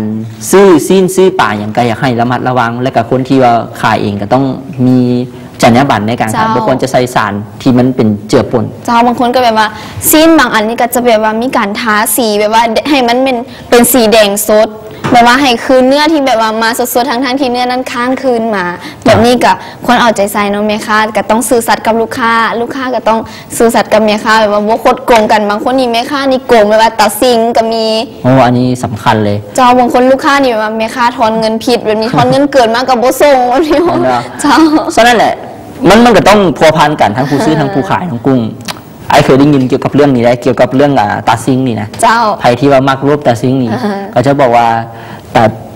ซื้อป่าอย่างก็อยากให้ระมัดระวังและกับคนที่ว่าขายเองก็ต้องมีจรรยาบรรณในการขายบางคนจะใส่สารที่มันเป็นเจือปนบางคนก็แบบว่าซีนบางอันนี่ก็จะแบบว่ามีการทาสีแบบว่าให้มันเป็นสีแดงสด แบบว่าให้คืนเนื้อที่แบบว่ามาสดๆทั้งที่เนื้อนั้นค้างคืนมา แบบนี้ก็ควรเอาใจใส่เนาะแม่ค้าก็ต้องซื่อสัตย์กับลูกค้าก็ต้องซื่อสัตย์กับแม่ค้าแบบว่าบ่คดโกงกันบางคนนี่แม่ค้านี่โกงแบบว่าตัดสินก็มีอันนี้สำคัญเลยเจ้าบางคนลูกค้านี่แบบว่าแม่ค้าทอนเงินผิดแบบนี้ทอนเงินเกินมากกับบ่ส่งแบบนี้เจ้าฉะนั้นแหละมันก็ต้องพัวพันกันทั้งผู้ซื้อทั้งผู้ขายทั้งกุ้งไอ้เคยได้ยินเกี่ยวกับเรื่องนี้ได้เกี่ยวกับเรื่องตาซิงนี่นะเจ้าใครที่ว่ามักรวบตาซิงนี่ก็จะบอกว่า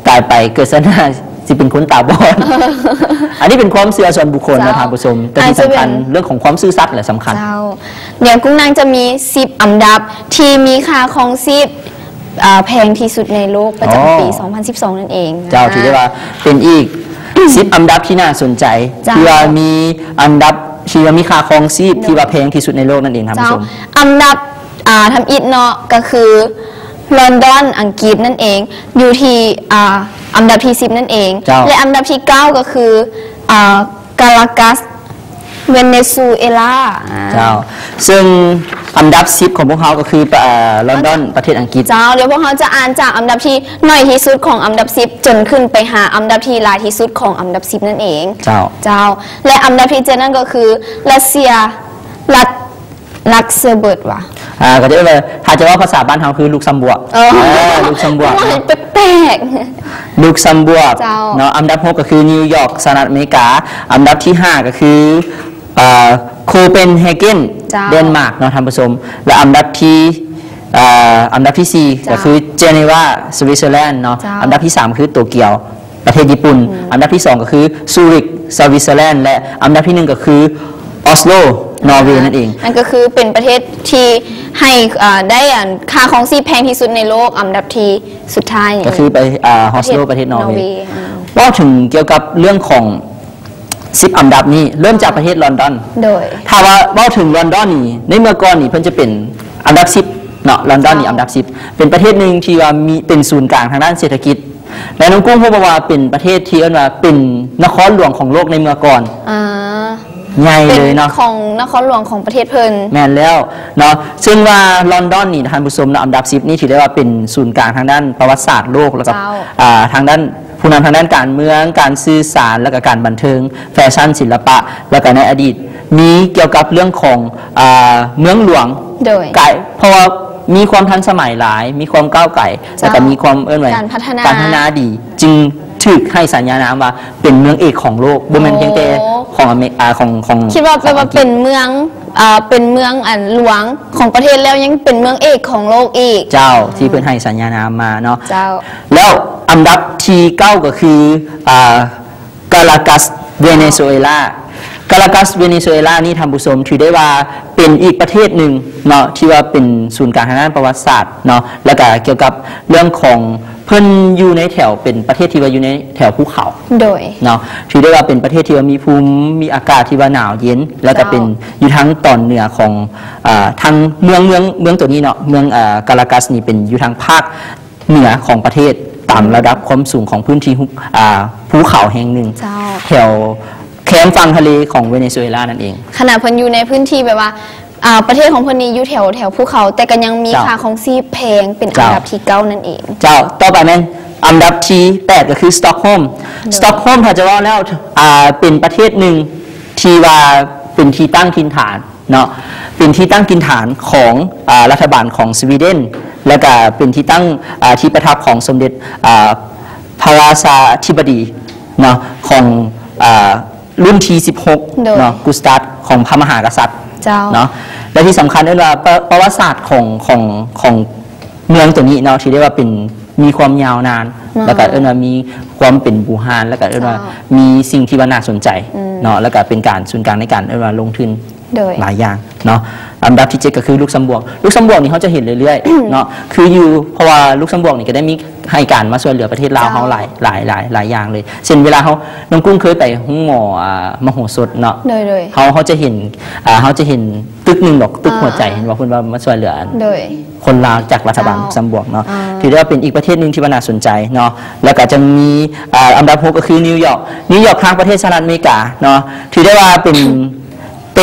ตายไปเกิดซะหน้าสิเป็นคนตาบอดอันนี้เป็นความเชื่อส่วนบุคคลนะทางผู้ชมแต่ที่สำคัญเรื่องของความซื่อสัตย์แหละสำคัญเดี๋ยวกุ้งนางจะมี10อันดับที่มีค่าของ10แพงที่สุดในโลกประจำปี 2012 นั่นเองเจ้าถือได้ว่าเป็นอีก10อันดับที่น่าสนใจที่ว่ามีอันดับที่ว่ามีค่าครองชีพที่ว่าแพงที่สุดในโลกนั่นเองท่านผู้ชมอันดับทำอิฐเนาะก็คือลอนดอนอังกฤษนั่นเองอยู่ที่อันดับที่10นั่นเองและอันดับที่9ก็คือกาลากัสเวเนซุเอลาเจ้าซึ่งอันดับ10ของพวกเขาก็คือลอนดอนประเทศอังกฤษเจ้าเดี๋ยวพวกเขาจะอ่านจากอันดับที่น้อยที่สุดของอันดับ10จนขึ้นไปหาอันดับที่หลายที่สุดของอันดับ10นั่นเองเจ้าและอันดับที่7นั่นก็คือรัสเซียลักเซอร์เบิร์ตว่ะก็จะเลยถ้าจะว่าภาษาบ้านเขาคือลูกซัมบัวลูกซัมบัวแปลกลูกซัมบัวเนาะอันดับ6ก็คือนิวยอร์กสหรัฐอเมริกาอันดับที่5ก็คือโคเปนเฮเกนเดนมาร์กเนาะท่านผู้ชมและอันดับที่4ก็คือเจนีวาสวิตเซอร์แลนด์เนาะอันดับที่3คือโตเกียวประเทศญี่ปุ่นอันดับที่2ก็คือซูริกสวิตเซอร์แลนด์และอันดับที่1ก็คือออสโลนอร์เวย์นั่นเองนั่นก็คือเป็นประเทศที่ให้ได้ค่าของชีพแพงที่สุดในโลกอันดับที่สุดท้ายก็คือไปออสโลประเทศนอร์เวย์ว่าถึงเกี่ยวกับเรื่องของ10อันดับนี้เริ่มจากประเทศลอนดอนโดยถ้าว่าถึงลอนดอนนี่ในเมื่อก่อนนี่เพิ่นจะเป็นอันดับ10เนาะลอนดอนนี่อันดับ10เป็นประเทศหนึ่งที่ว่ามีเป็นศูนย์กลางทางด้านเศรษฐกิจและน้องกุ้งพูดว่าเป็นประเทศที่ว่าเป็นนครหลวงของโลกในเมื่อก่อนใหญ่เลยเนาะของนครหลวงของประเทศเพิ่นแม่นแล้วเนาะซึ่งว่าลอนดอนนี่ท่านผู้ชมอันดับ10นี่ถือได้ว่าเป็นศูนย์กลางทางด้านประวัติศาสตร์โลกแล้วก็ทางด้านผู้นำทางด้านการเมืองการสื่อสารและก็การบันเทิงแฟชั่นศิลปะแล้วก็ในอดีตมีเกี่ยวกับเรื่องของเมืองหลวงไกลเพราะว่ามีความทันสมัยหลายมีความก้าวไกลแล้วก็มีความการพัฒนาดีจึงถึกให้สัญญานามว่าเป็นเมืองเอกของโลกบ่แม่นเพียงแต่ของอเมริกาของคิดว่าเป็นเมืองหลวงของประเทศแล้วยังเป็นเมืองเอกของโลกอีกเจ้าที่เพิ่นให้สัญญานามมาเนาะเจ้าแล้วอันดับที่9ก็คือกาลากัสเวเนซุเอลากาลากัสเวเนซุเอลานี่ท่านผู้ชมถือได้ว่าเป็นอีกประเทศหนึ่งเนาะที่ว่าเป็นศูนย์กลางทางด้านประวัติศาสตร์เนาะแล้วก็เกี่ยวกับเรื่องของเพิ่นอยู่ในแถวเป็นประเทศที่ว่าอยู่ในแถวภูเขาโดยเนาะถือได้ว่าเป็นประเทศที่ว่ามีภูมิมีอากาศที่ว่าหนาวเย็นแล้วก็เป็นอยู่ทั้งตอนเหนือของทางเมืองตัวนี้เนาะเมืองกาลากัสนี่เป็นอยู่ทางภาคเหนือของประเทศตามระดับความสูงของพื้นที่ภูเขาแห่งหนึ่งแถวแคมป์ฝั่งทะเลของเวเนซุเอลานั่นเองขณะเพิ่นอยู่ในพื้นที่แบบว่าประเทศของเพิ่นนี้อยู่แถวภูเขาแต่ก็ยังมีค่าของชีพแพงเป็นอันดับที่9นั่นเองเจ้าต่อไปแม่นอันดับที่8ก็คือสต็อกโฮล์มถ้าจะว่าแล้วเป็นประเทศหนึ่งที่ว่าเป็นที่ตั้งถิ่นฐานเนาะเป็นที่ตั้งถิ่นฐานของรัฐบาลของสวีเดนและก็เป็นที่ตั้งที่ประทับของสมเด็จพระราชาธิบดีเนาะของรุ่นที่16เนาะกุสตาฟของพระมหากษัตริย์เนาะและที่สำคัญด้วยว่าประวัติศาสตร์ของเมืองตัวนี้เนาะที่ได้ว่าเป็นมีความยาวนานแล้วก็ว่ามีความเป็นบูฮานแล้วก็ว่ามีสิ่งที่ว่าน่าสนใจเนาะแล้วก็เป็นการศูนย์กลางในการว่าลงทุนหลายอย่างเนาะอันดับที่7ก็คือลุกเซมเบิร์กนี่เขาจะเห็นเรื่อยๆเนาะคืออยู่เพราะว่าลุกเซมเบิร์กนี่ก็ได้มีให้การมาช่วยเหลือประเทศลาวเขาหลายอย่างเลยเช่นเวลาเขาน้องกุ้งเคยไปห้องหมอมโหสถเนาะเขาจะเห็นตึกหนึ่งดอกตึกหัวใจเห็นว่าคุณว่ามาช่วยเหลือคนลาวจากรัฐบาลลุกเซมเบิร์กเนาะถือได้ว่าเป็นอีกประเทศหนึ่งที่น่าสนใจเนาะแล้วก็จะมีอันดับ6ก็คือนิวยอร์กทางประเทศสหรัฐอเมริกาเนาะถือได้ว่าเป็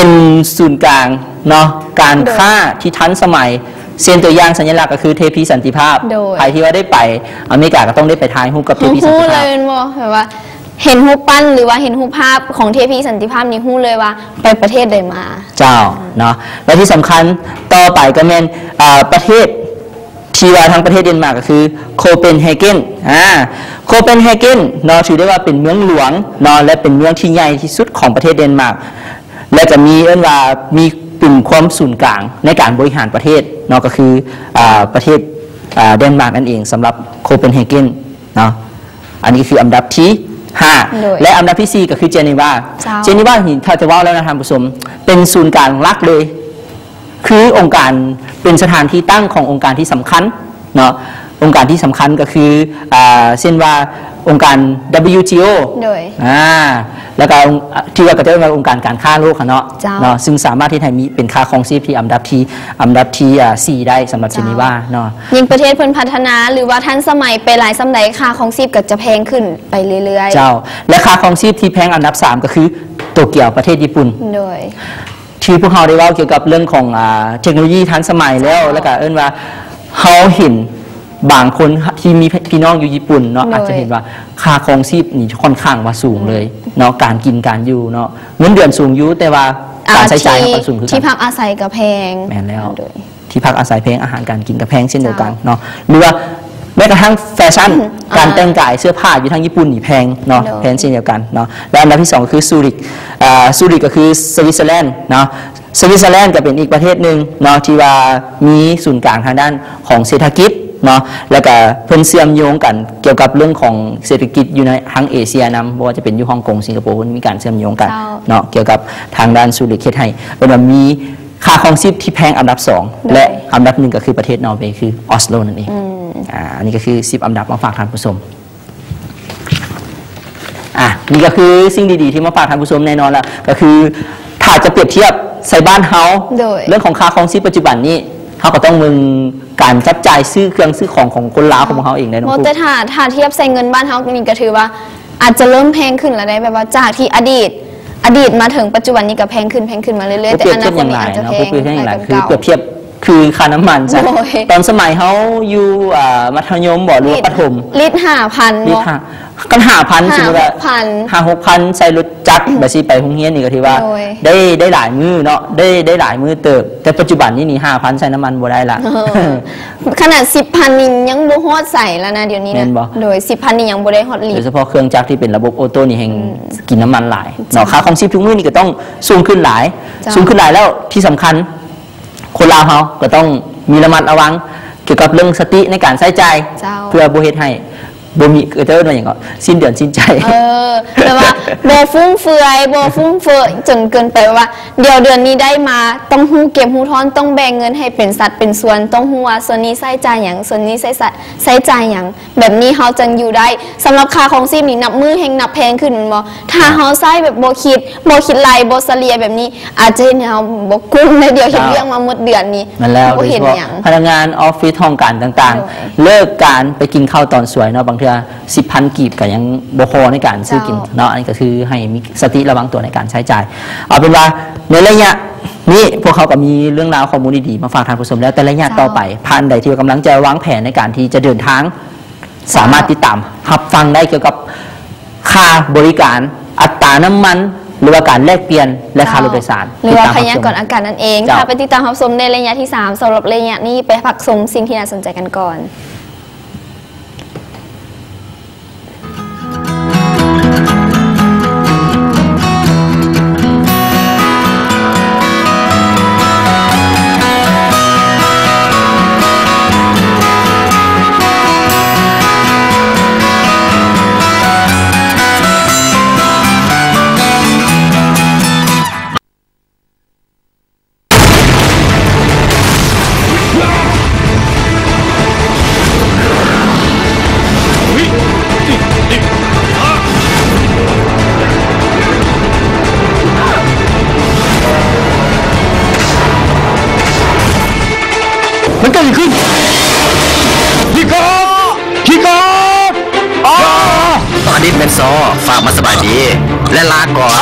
นศูนย์กลางเนาะการค้าที่ทันสมัย เส้นตัวอย่างสัญลักษณ์ก็คือเทพีสันติภาพใครที่ว่าได้ไปอเมริกาก็ต้องได้ไปถ่ายรูปกับเทพีสันติภาพเลยแบบว่าเห็นรูปปั้นหรือว่าเห็นรูปภาพของเทพีสันติภาพนี่ฮู้เลยว่าไปประเทศใดมาเจ้าเนาะและที่สำคัญต่อไปก็เป็นประเทศที่ว่าทั้งประเทศเดนมาร์กก็คือโคเปนเฮเกนโคเปนเฮเกนเนาะถือได้ว่าเป็นเมืองหลวงเนาะและเป็นเมืองที่ใหญ่ที่สุดของประเทศเดนมาร์กและจะมีว่ามีเป็นความศูนย์กลางในการบริหารประเทศเนาะก็คือประเทศเดนมาร์กนั่นเองสำหรับโคเปนเฮเกนเนาะอันนี้คืออันดับที่5และอันดับที่4ก็คือเจนีวาถ้าจะว่าแล้วนะท่านผู้ชมเป็นศูนย์กลางหลักเลยคือองค์การเป็นสถานที่ตั้งขององค์การที่สำคัญเนาะองค์การที่สำคัญก็คือเช่นว่าองค์การ WTO แล้วก็ที่ว่าก็จะเป็นองค์การการค้าโลกเนาะซึ่งสามารถที่ไทยมีเป็นค่าครองชีพที่อันดับที่4ได้สำหรับเจนีวาเนาะยิ่งประเทศเพิ่นพัฒนาหรือว่าทันสมัยไปหลายสมัยค่าครองชีพก็จะแพงขึ้นไปเรื่อยๆเจ้าและค่าครองชีพที่แพงอันดับ3ก็คือโตเกียวประเทศญี่ปุ่นที่พวกเราได้เล่าเกี่ยวกับเรื่องของเทคโนโลยีทันสมัยแล้วก็ว่าเขาเห็นบางคนที่มีพี่น้องอยู่ญี่ปุ่นเนาะอาจจะเห็นว่าค่าครองชีพนี่ค่อนข้างว่าสูงเลยเนาะการกินการอยู่เนาะเงินเดือนสูงอยู่แต่ว่าการใช้จ่ายก็สูงคือที่พักอาศัยก็แพงแม่นแล้วที่พักอาศัยแพงอาหารการกินก็แพงเช่นเดียวกันเนาะหรือว่าแม้กระทั่งแฟชั่นการแต่งกายเสื้อผ้าอยู่ทางญี่ปุ่นนี่แพงเนาะแพงเช่นเดียวกันเนาะและอันดับที่2ก็คือซูริกก็คือสวิตเซอร์แลนด์เนาะสวิตเซอร์แลนด์ก็เป็นอีกประเทศหนึ่งเนาะที่ว่ามีศูนย์กลางทางด้านของเศรษฐกิจเนาะแล้วก็เพิ่นเชื่อมโยงกันเกี่ยวกับเรื่องของเศรษฐกิจอยู่ในทั้งเอเชียนำบ่ว่าจะเป็นอยู่ฮ่องกงสิงคโปร์มีการเชื่อมโยงกันเนาะเกี่ยวกับทางด้านซูริกเฮ็ดให้เพิ่นมีค่าครองชีพที่แพงอันดับ2และอันดับ1ก็คือประเทศนอร์เวย์คือออสโลนั่นเองอันนี้ก็คือ10อันดับมาฝากท่านผู้ชมนี่ก็คือสิ่งดีๆที่มาฝากท่านผู้ชมแน่นอนแล้วก็คือถ้าจะเปรียบเทียบใส่บ้านเฮาเรื่องของค่าครองชีพปัจจุบันนี้เขาก็ต้องมึงการจับจ่ายซื้อเครื่องซื้อของคนลาวของเขาเองได้น้องปุ๊แต่ถ้าเทียบใส่เงินบ้านเฮานี่ก็ถือว่าอาจจะเริ่มแพงขึ้นแล้วได้แบบว่าจากที่อดีตมาถึงปัจจุบันนี้ก็แพงขึ้นมาเรื่อยๆแต่อนาคตนี้อาจจะแพงคือเปรียบเทียบคือค่าน้ำมันตอนสมัยเขาอยู่มัธยมบ่หรือประถมลิตร 5,000 กัน5,000สมมุติว่า5-6,000ใส่รถจักรแบบสิไปโรงเรียนนี่ก็ถือว่าได้หลายมื้อเนาะได้หลายมื้อเติบแต่ปัจจุบันนี้นี่ 5,000 ใส่น้ำมันบ่ได้ละขนาด 10,000 นี่ยังบ่ฮอดใส่แล้วนะเดี๋ยวนี้นะโดย 10,000 นี่ยังบ่ได้ฮอดลิตรโดยเฉพาะเครื่องจักรที่เป็นระบบออโต้นี่แห่งกินน้ำมันหลายเนาะค่าครองชีพทุกมื้อนี่ก็ต้องสูงขึ้นหลายแล้วที่สำคัญคนลาวเขาก็ต้องมีระมัดระวังเกี่ยวกับเรื่องสติในการใช้จ่ายเพื่อบ่เฮ็ดให้บ่มีเจออย่างก็สิ้นเดือนสิ้นใจแต่ว่าบ่ฟุ่มเฟือยจนเกินไปว่าเดี๋ยวเดือนนี้ได้มาต้องฮู้เก็บฮู้ทอนต้องแบ่งเงินให้เป็นสัดเป็นส่วนต้องฮู้ว่าส่วนนี้ใช้จ่ายหยังส่วนนี้ใช้จ่ายหยังแบบนี้เฮาจังอยู่ได้สำหรับค่าของชีพนี่นับมือแห่งนับแพงขึ้นแม่นบ่ถ้าเฮาใช้แบบบ่คิดหลายบ่เฉลี่ยแบบนี้อาจจะเฮ็ดให้เฮาบ่กุ้มในเดียวเฮ็ดเรื่องมาหมดเดือนนี้บ่เห็นหยังพนักงานออฟฟิศห้องการต่างๆเลิกการไปกินข้าวตอนสวยเนาะบาง10,000 กีบก็ยังบ่พอในการซื้อกินเนาะอันนี้ก็คือให้มีสติระวังตัวในการใช้จ่ายเอาเป็นว่าในระยะนี้พวกเขาก็มีเรื่องราวข้อมูลดีๆมาฝากท่านผู้ชมแล้วแต่ระยะต่อไปท่านใดที่กำลังจะวางแผนในการที่จะเดินทางสามารถติดตามรับฟังได้เกี่ยวกับค่าบริการอัตราน้ำมันหรือว่าการแลกเปลี่ยนและค่ารถโดยสารหรือว่าพยากรณ์อากาศนั่นเองค่ะไปติดตามรับชมในระยะที่3สำหรับระยะนี้ไปพักชมสิ่งที่น่าสนใจกันก่อนมันเกิดขึ้นพี่กอบตอนนี้เป็นซอฝากมาสบายดีและลาก่อน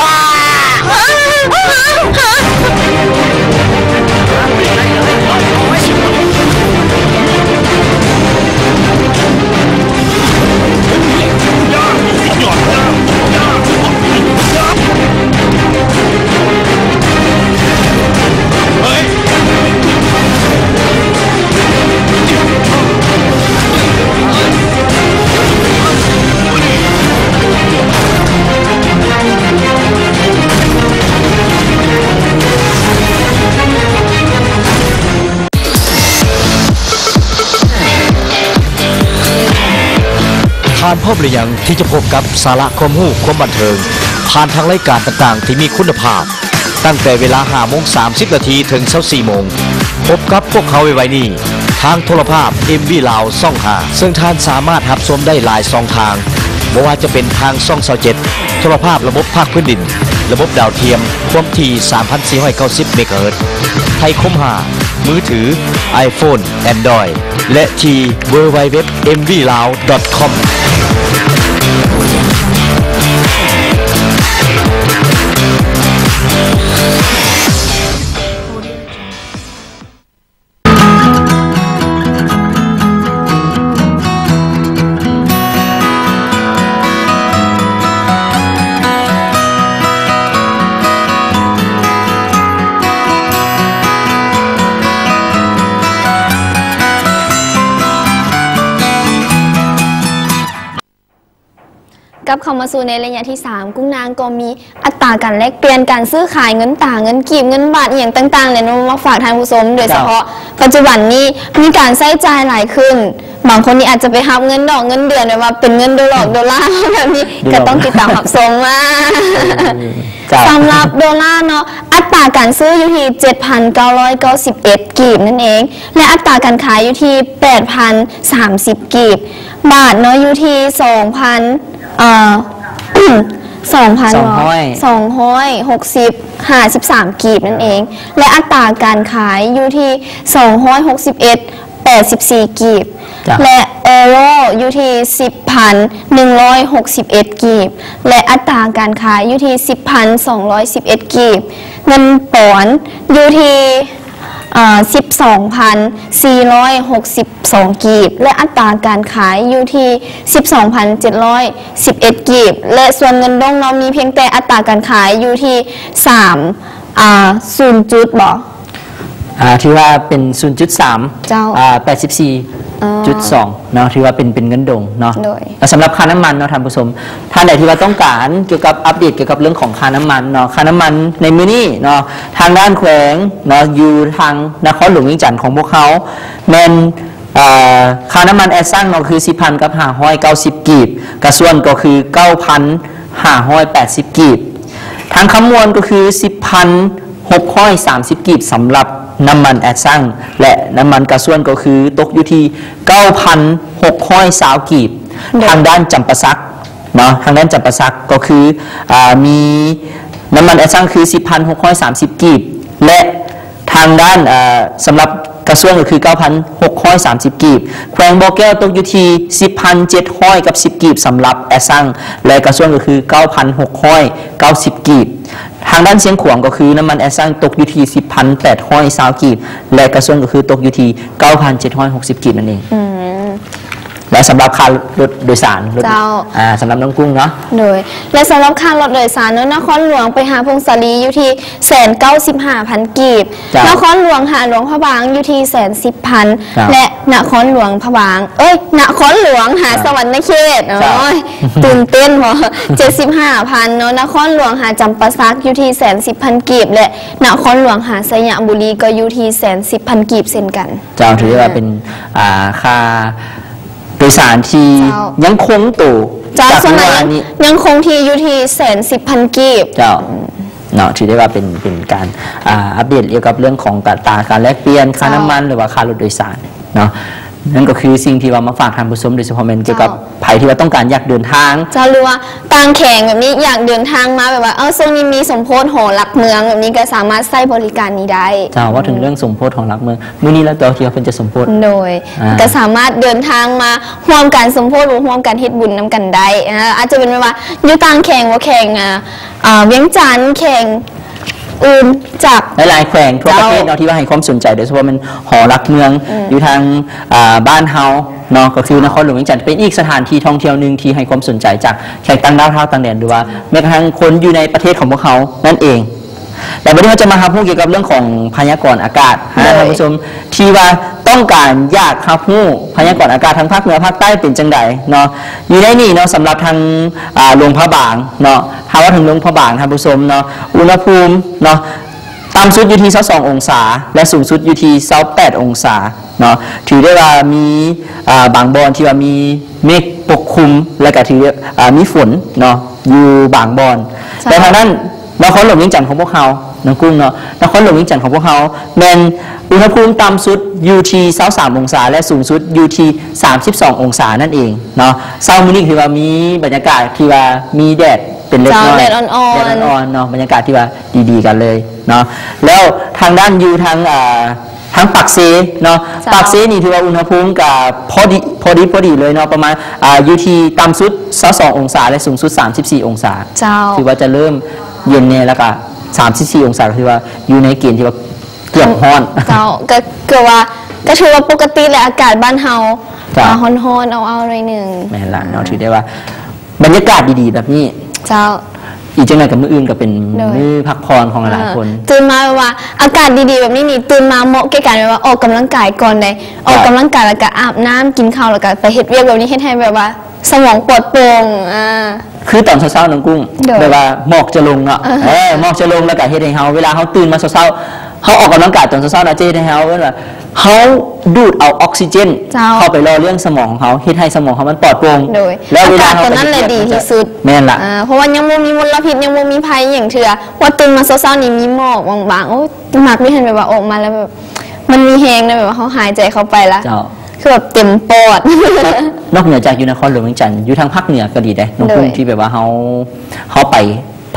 ผ่านพบหรือยังที่จะพบกับสาระความรู้ความบันเทิงผ่านทางรายการต่างๆที่มีคุณภาพตั้งแต่เวลา5:30 นาทีถึง24 โมงพบกับพวกเขาไว้นี่ทางโทรภาพ MV ลาวช่อง5ซึ่งท่านสามารถรับชมได้หลายช่องทางไม่ว่าจะเป็นทางช่อง27โทรภาพระบบภาคพื้นดินระบบดาวเทียมความถี่ 3,490 เมกะเฮิรตซ์ไทยคม5มือถือ iPhone Android และที่ www.mvlao.comกับเข้ามาสู่ในระยะที่ 3 กุ้งนางก็มีอัตราการแลกเปลี่ยนการซื้อขายเงินต่างเงินกีบเงินบาทอย่างต่างๆเลยนำมาฝากท่านผู้ชมโดยเฉพาะปัจจุบันนี้มีการใช้จ่ายหลายขึ้นบางคนนี่อาจจะไปรับเงินดอกเงินเดือนแบบว่าเป็นเงินดอลลาร์แบบนี้ก็ต้องติดตามรับชมว่าสำหรับดอลลาร์เนาะอัตราการซื้ออยู่ที่ 7,991 กีบนั่นเองและอัตราการขายอยู่ที่ 8,030 กีบบาทเนาะอยู่ที่ 2,253 กีบนั่นเองและอัตราการขายอยู่ที่261.84 กีบและเอโรอยู่ที่ 10,161 กีบและอัตราการขายอยู่ที่ 10,211 กีบเงินปอนด์อยู่ที่12,462 กีบและอัตราการขายอยู่ที่ 12,711 กีบและส่วนเงินดงเรามีเพียงแต่อัตราการขายอยู่ที่0 จุดบ่ที่ว่าเป็น 0.3 เจ้า84.2 เนาะที่ว่าเป็นเงินดงเนาะสำหรับค่าน้ำมันเนาะท่านผู้ชมท่านใดที่ว่าต้องการเกี่ยวกับอัปเดตเกี่ยวกับเรื่องของค่าน้ำมันเนาะค่าน้ำมันในมื้อนี้เนาะทางด้านแขวงเนาะอยู่ทางนครหลวงเวียงจันทร์ของพวกเขาแม่นค่าน้ำมันแอสซังเนาะคือ 10,590 กีบกระส่วนก็คือ 9,580 กีบทางคำนวณก็คือ 10,630 กีบสำหรับน้ำมันแอดซังและน้ำมันกระส่วนก็คือตกอยู่ที่ 9,620 กีบทางด้านจำปาสักเนาะทางด้านจำปาสักก็คือมีน้ำมันแอดซังคือ 10,630 กีบและทางด้านสำหรับกระส่วนก็คือ 9,630 กีบแขวงบ่อแก้วตกอยู่ที่ 10,710 กีบสำหรับแอดซังและกระส่วนก็คือ 9,690 กีบทางด้านเชียงขวางก็คือน้ำมันแอสซังตกอยู่ที่ 10,820 กีบและกระส่วนก็คือตกอยู่ที่ 9,760 กีบนั่นเองและสำหรับค่ารถโดยสารสำหรับน้องกุ้งเนาะโดยและสำหรับค่ารถโดยสารนครหลวงไปหาพงศาลีอยู่ที่ 195,000 กีบนครหลวงหาหลวงพระบางอยู่ที่ 110,000 และนครหลวงพระบางนครหลวงหาสวรรค์เขตตื่นเต้นพอ 75,000 เนาะนครหลวงหาจำปาสักอยู่ที่ 110,000 กีบและนครหลวงหาสยามบุรีก็อยู่ที่ 110,000 กีบเช่นกันเจ้าถือว่าเป็นค่าโดยสารที่ยังคงตู่จากส่วนนั้นยังคงที่อยู่ที่ 110,000 กีบเจ้าเนาะถือได้ว่าเป็นการอัปเดตเกี่ยวกับเรื่องของการแลกเปลี่ยนค่าน้ำมันหรือว่าค่ารถโดยสารเนาะนั่นก็คือสิ่งที่ว่ามาฝากท่านผู้ชมโดยเฉพาะเกี่ยวกับภัยที่ว่าต้องการอยากเดินทางจะรู้ว่าต่างแข่งแบบนี้อยากเดินทางมาแบบว่าช่วงนี้มีสมโพธิหอหลักเมืองแบบนี้ก็สามารถใช้บริการนี้ได้จ้าว่าถึงเรื่องสมโพธิของหลักเมืองมื้อนี้แล้วตัวที่เพิ่นจะสมโพธิโดยก็สามารถเดินทางมาร่วมกันสมโพธิหรือร่วมกันเฮ็ดบุญนํกันได้อาจจะเป็นว่าอยู่ต่างแข่งว่าแข่งเวียงจันทร์แข่งอื่นจากหลายๆแขวงทั่วประเทศเนาะที่ว่าให้ความสนใจโดยเฉพาะมันหอรักเมืองอยู่ทางบ้านเฮาเนาะก็คือนครหลวงเวียงจันทร์เป็นอีกสถานที่ท่องเที่ยวหนึ่งที่ให้ความสนใจจากแขกต่างดาวต่างแดนหรือว่าแม้กระทั่งคนอยู่ในประเทศของพวกเขานั่นเองแต่วันนี้เราจะมาพูดเกี่ยวกับเรื่องของพยากรณ์อากาศท่านผู้ชมที่ว่าต้องการอยากพูดพยากรณ์อากาศทางภาคเหนือภาคใต้เป็นจังไดเนาะอยู่ในนี่เนาะสำหรับทางหลวงพระบางเนาะถ้าว่าถึงหลวงพระบางท่านผู้ชมเนาะอุณหภูมิเนาะ ต่ำสุดอยู่ที่22องศาและสูงสุดอยู่ที่28องศาเนาะถือได้ว่ามีบางบอนที่ว่ามีเมฆปกคลุมและก็ถือมีฝนเนาะอยู่บางบอนแต่ทางนั้นนครหลวงเวียงจันทร์ของพวกเขาน้องกุ้งเนาะนครหลวงเวียงจันทร์ของพวกเขาแมนอุณหภูมิต่ำสุดอยู่ที่23องศาและสูงสุดอยู่ที่32องศานั่นเองเนาะเช้ามื้อนี้คือว่ามีบรรยากาศที่ว่ามีแดดเป็นเล็กน้อยแดดอ่อนๆเนาะบรรยากาศที่ว่าดีๆกันเลยเนาะแล้วทางด้านอยู่ทางปากเซเนาะปากเซนี่ถือว่าอุณหภูมิกับพอดีเลยเนาะประมาณอยู่ที่ต่ำสุด22องศาและสูงสุด34องศาถือว่าจะเริ่มเย็นเนี่ยแล้วก็34องศาคือว่าอยู่ในเกณฑ์ที่ว่าเกือบร้อนก็เกือบว่าก็ถือว่าปกติเลยอากาศบ้านเฮาฮ้อนๆเอาหน่อยนึงแม่นล่ะเนาะถือได้ว่าบรรยากาศดีๆแบบนี้อีกจังหน่อยกับมื้ออื่นก็เป็นมื้อพักผ่อนของหลายคนตื่นมาว่าอากาศดีๆแบบนี้นี่ตื่นมาเหมาะแก่การแบบว่าออกกำลังกายก่อนเลยออกกำลังกายแล้วก็อาบน้ำกินข้าวแล้วก็ไปเฮ็ดเวียกแบบนี้เฮ็ดให้แบบว่าสมองปลอดโปร่งคือตอนเช้าๆน้องกุ้งแบบว่าหมอกจะลงเนาะหมอกจะลงแล้วก็เฮ็ดให้เฮาเวลาเฮาตื่นมาเช้าๆเฮาออกกำลังกายตอนเช้าๆนะเจ๊ให้เฮาว่าเขาดูดเอาออกซิเจนเข้าไปรอเรื่องสมองของเขาเฮ็ดให้สมองเขามันปลอดโปร่งแล้วเวลาเขานั้นเลยดีที่สุดแม่นล่ะเพราะว่ายังบ่มีมลพิษยังบ่มีภัยอย่างเถื่อว่าตื่นมาเช้าๆนี่มีหมอกบางๆโอ้หมากไม่เห็นแบบว่าออกมาแล้วแบบมันมีแฮงนะแบบว่าเขาหายใจเข้าไปละคือแบบเต็มปอดนอกเหนือจากอยู่นครหลวงเวียงจันทร์อยู่ทางภาคเหนือก็ดีได้น้องกุ้งที่แบบว่าเขาไป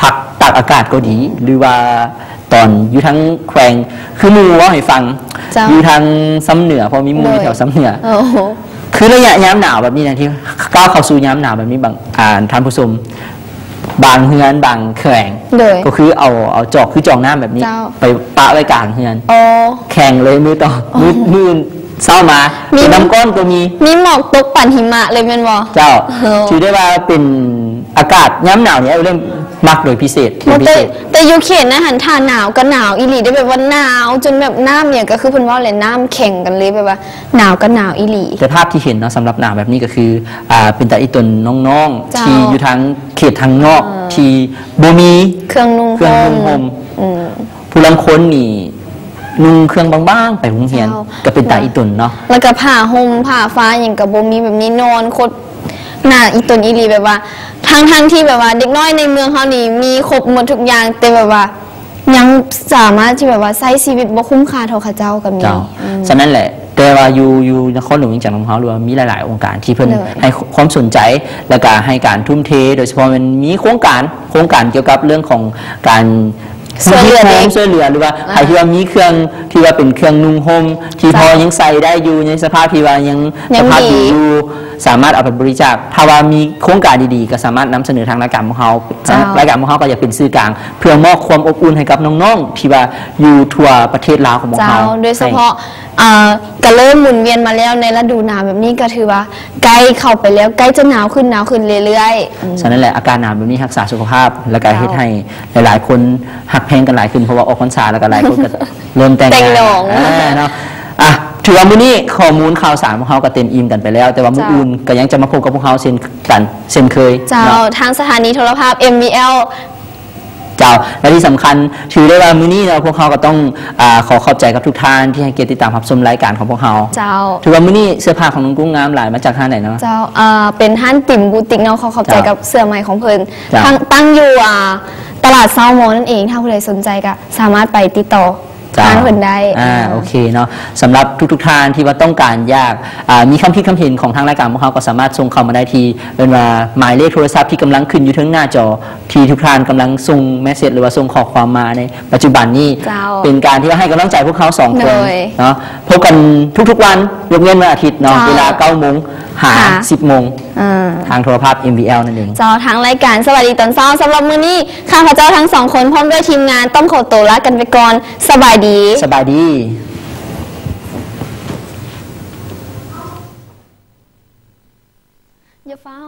พักตากอากาศก็ดีหรือว่าตอนอยู่ทั้งแขวงคือมูว่าให้ฟังอยู่ทางซ้ำเหนือเพราะมีมูแถวซ้ำเหนือคือระยะย้ำหนาวแบบนี้นะที่ก้าวเข้าสู่ย้ำหนาวแบบนี้บางท่านผู้ชมบางเฮือนบางแขวงก็คือเอาจอกคือจองน้ำแบบนี้ไปปะไว้กลางเฮือนแข่งเลยมือต่อมือเศร้ามามีน้ำก้อนก็มีหมอกตกปั่นหิมะเลยเป็นบ่เจ้าถือได้ว่าเป็นอากาศย้ำหนาวเนี่ยเรื่องมักโดยพิเศษแต่ยูเคนนะหันท่าหนาวก็หนาวอีหลีได้แบบว่าหนาวจนแบบน้ำเนี่ยก็คือเพิ่นว่าเลยน้ำแข็งกันเลยแบบว่าหนาวก็หนาวอีหลีแต่ภาพที่เห็นเนาะสำหรับหนาวแบบนี้ก็คือเป็นแต่อีตนน้องๆที่อยู่ทางเขตทางนอกที่บ่มีเครื่องนุ่งห่มผู้ลังคนนี่นุ่งเครื่องบางๆไปโรงเรียนก็เป็นตาอีตุนเนาะแล้วก็ผ้าห่มผ้าฟ้าอย่างกับบ่มีแบบนี้นอนโคตรหน้าอีตุนอีหลีแบบว่าทั้งที่แบบว่าเด็กน้อยในเมืองเฮานี่มีครบหมดทุกอย่างแต่แบบว่ายังสามารถที่แบบว่าใช้ชีวิตบ่คุ้มค่าเท่าเขาเจ้าก็มีฉะนั้นแหละแต่ว่าอยู่นครหลวงเวียงจันทร์ของเฮาหรือว่ามีหลายๆองค์การที่เพิ่นให้ความสนใจและก็ให้การทุ่มเทโดยเฉพาะมันมีโครงการเกี่ยวกับเรื่องของการช่วยเหลือหรือว่าใครที่ว่ามีเครื่องที่ว่าเป็นเครื่องนุ่งห่มที่พอยังใส่ได้อยู่ในสภาพที่ว่ายังสภาพดีอยู่สามารถเอาไปบริจาคถ้าว่ามีโครงการดีๆก็สามารถนำเสนอทางรายการของเขารายการของเขาก็จะเป็นสื่อกลางเพื่อมอบความอบอุ่นให้กับน้องๆที่ว่าอยู่ทั่วประเทศลาวของเขาโดยเฉพาะก็เริ่มหมุนเวียนมาแล้วในฤดูหนาวแบบนี้ก็ถือว่าใกล้เข้าไปแล้วใกล้จะหนาวขึ้นเรื่อยๆฉะนั้นแหละอาการหนาวแบบนี้รักษาสุขภาพและการให้หลายๆคนหักแพงกันหลายขึ้นเพราะว่าออกพรรษาแล้วก็หลายคนก็เริ่มแต่งงานเนาะถือว่ามื้อนี้ข้อมูลข่าวสารของเขาก็เต็มอิ่มกันไปแล้วแต่ว่ามื้ออื่นก็ยังจะมาพบกับพวกเขาเช่นเคยทางสถานีโทรภาพ MBL เจ้าและที่สำคัญถือได้ว่ามื้อนี้เราพวกเขาก็ต้องขอขอบใจกับทุกท่านที่ให้เกียรติติดตามรับชมรายการของพวกเขาถือว่ามื้อนี้เสื้อผ้าของน้องกุ้งงามหลายมาจากห้างไหนเนาะเจ้าเป็นห้างติ่มบูติกเนาะขอขอบใจกับเสื้อใหม่ของเพิ่นตั้งอยู่ตลาดเซาโมนั่นเองถ้าผู้ใดสนใจก็สามารถไปติดต่อทางเพิ่นได้โอเคเนาะสำหรับทุกท่านที่ว่าต้องการอยากมีคำคิดคำเห็นของทางรายการของเขาก็สามารถส่งเข้ามาได้ที่เป็นว่าหมายเลขโทรศัพท์ที่กำลังขึ้นอยู่ทั้งหน้าจอที่ทุกท่านกำลังส่งเมสเสจหรือว่าส่งข้อความมาในปัจจุบันนี้เป็นการที่ว่าให้กำลังใจพวกเขา2คนเนาะพบกันทุกๆวันยกเว้นวันอาทิตย์เนาะเวลา 9 โมงหา 10 โมงทางโทรภาพ MBL นั่นเองเจ้าทางรายการสวัสดีตอนเช้าสำหรับมื้อนี้ข้าพเจ้าทั้ง2คนพร้อมด้วยทีมงานต้องขอตัวลากันไปก่อนสบายดีอย่าเฝ้า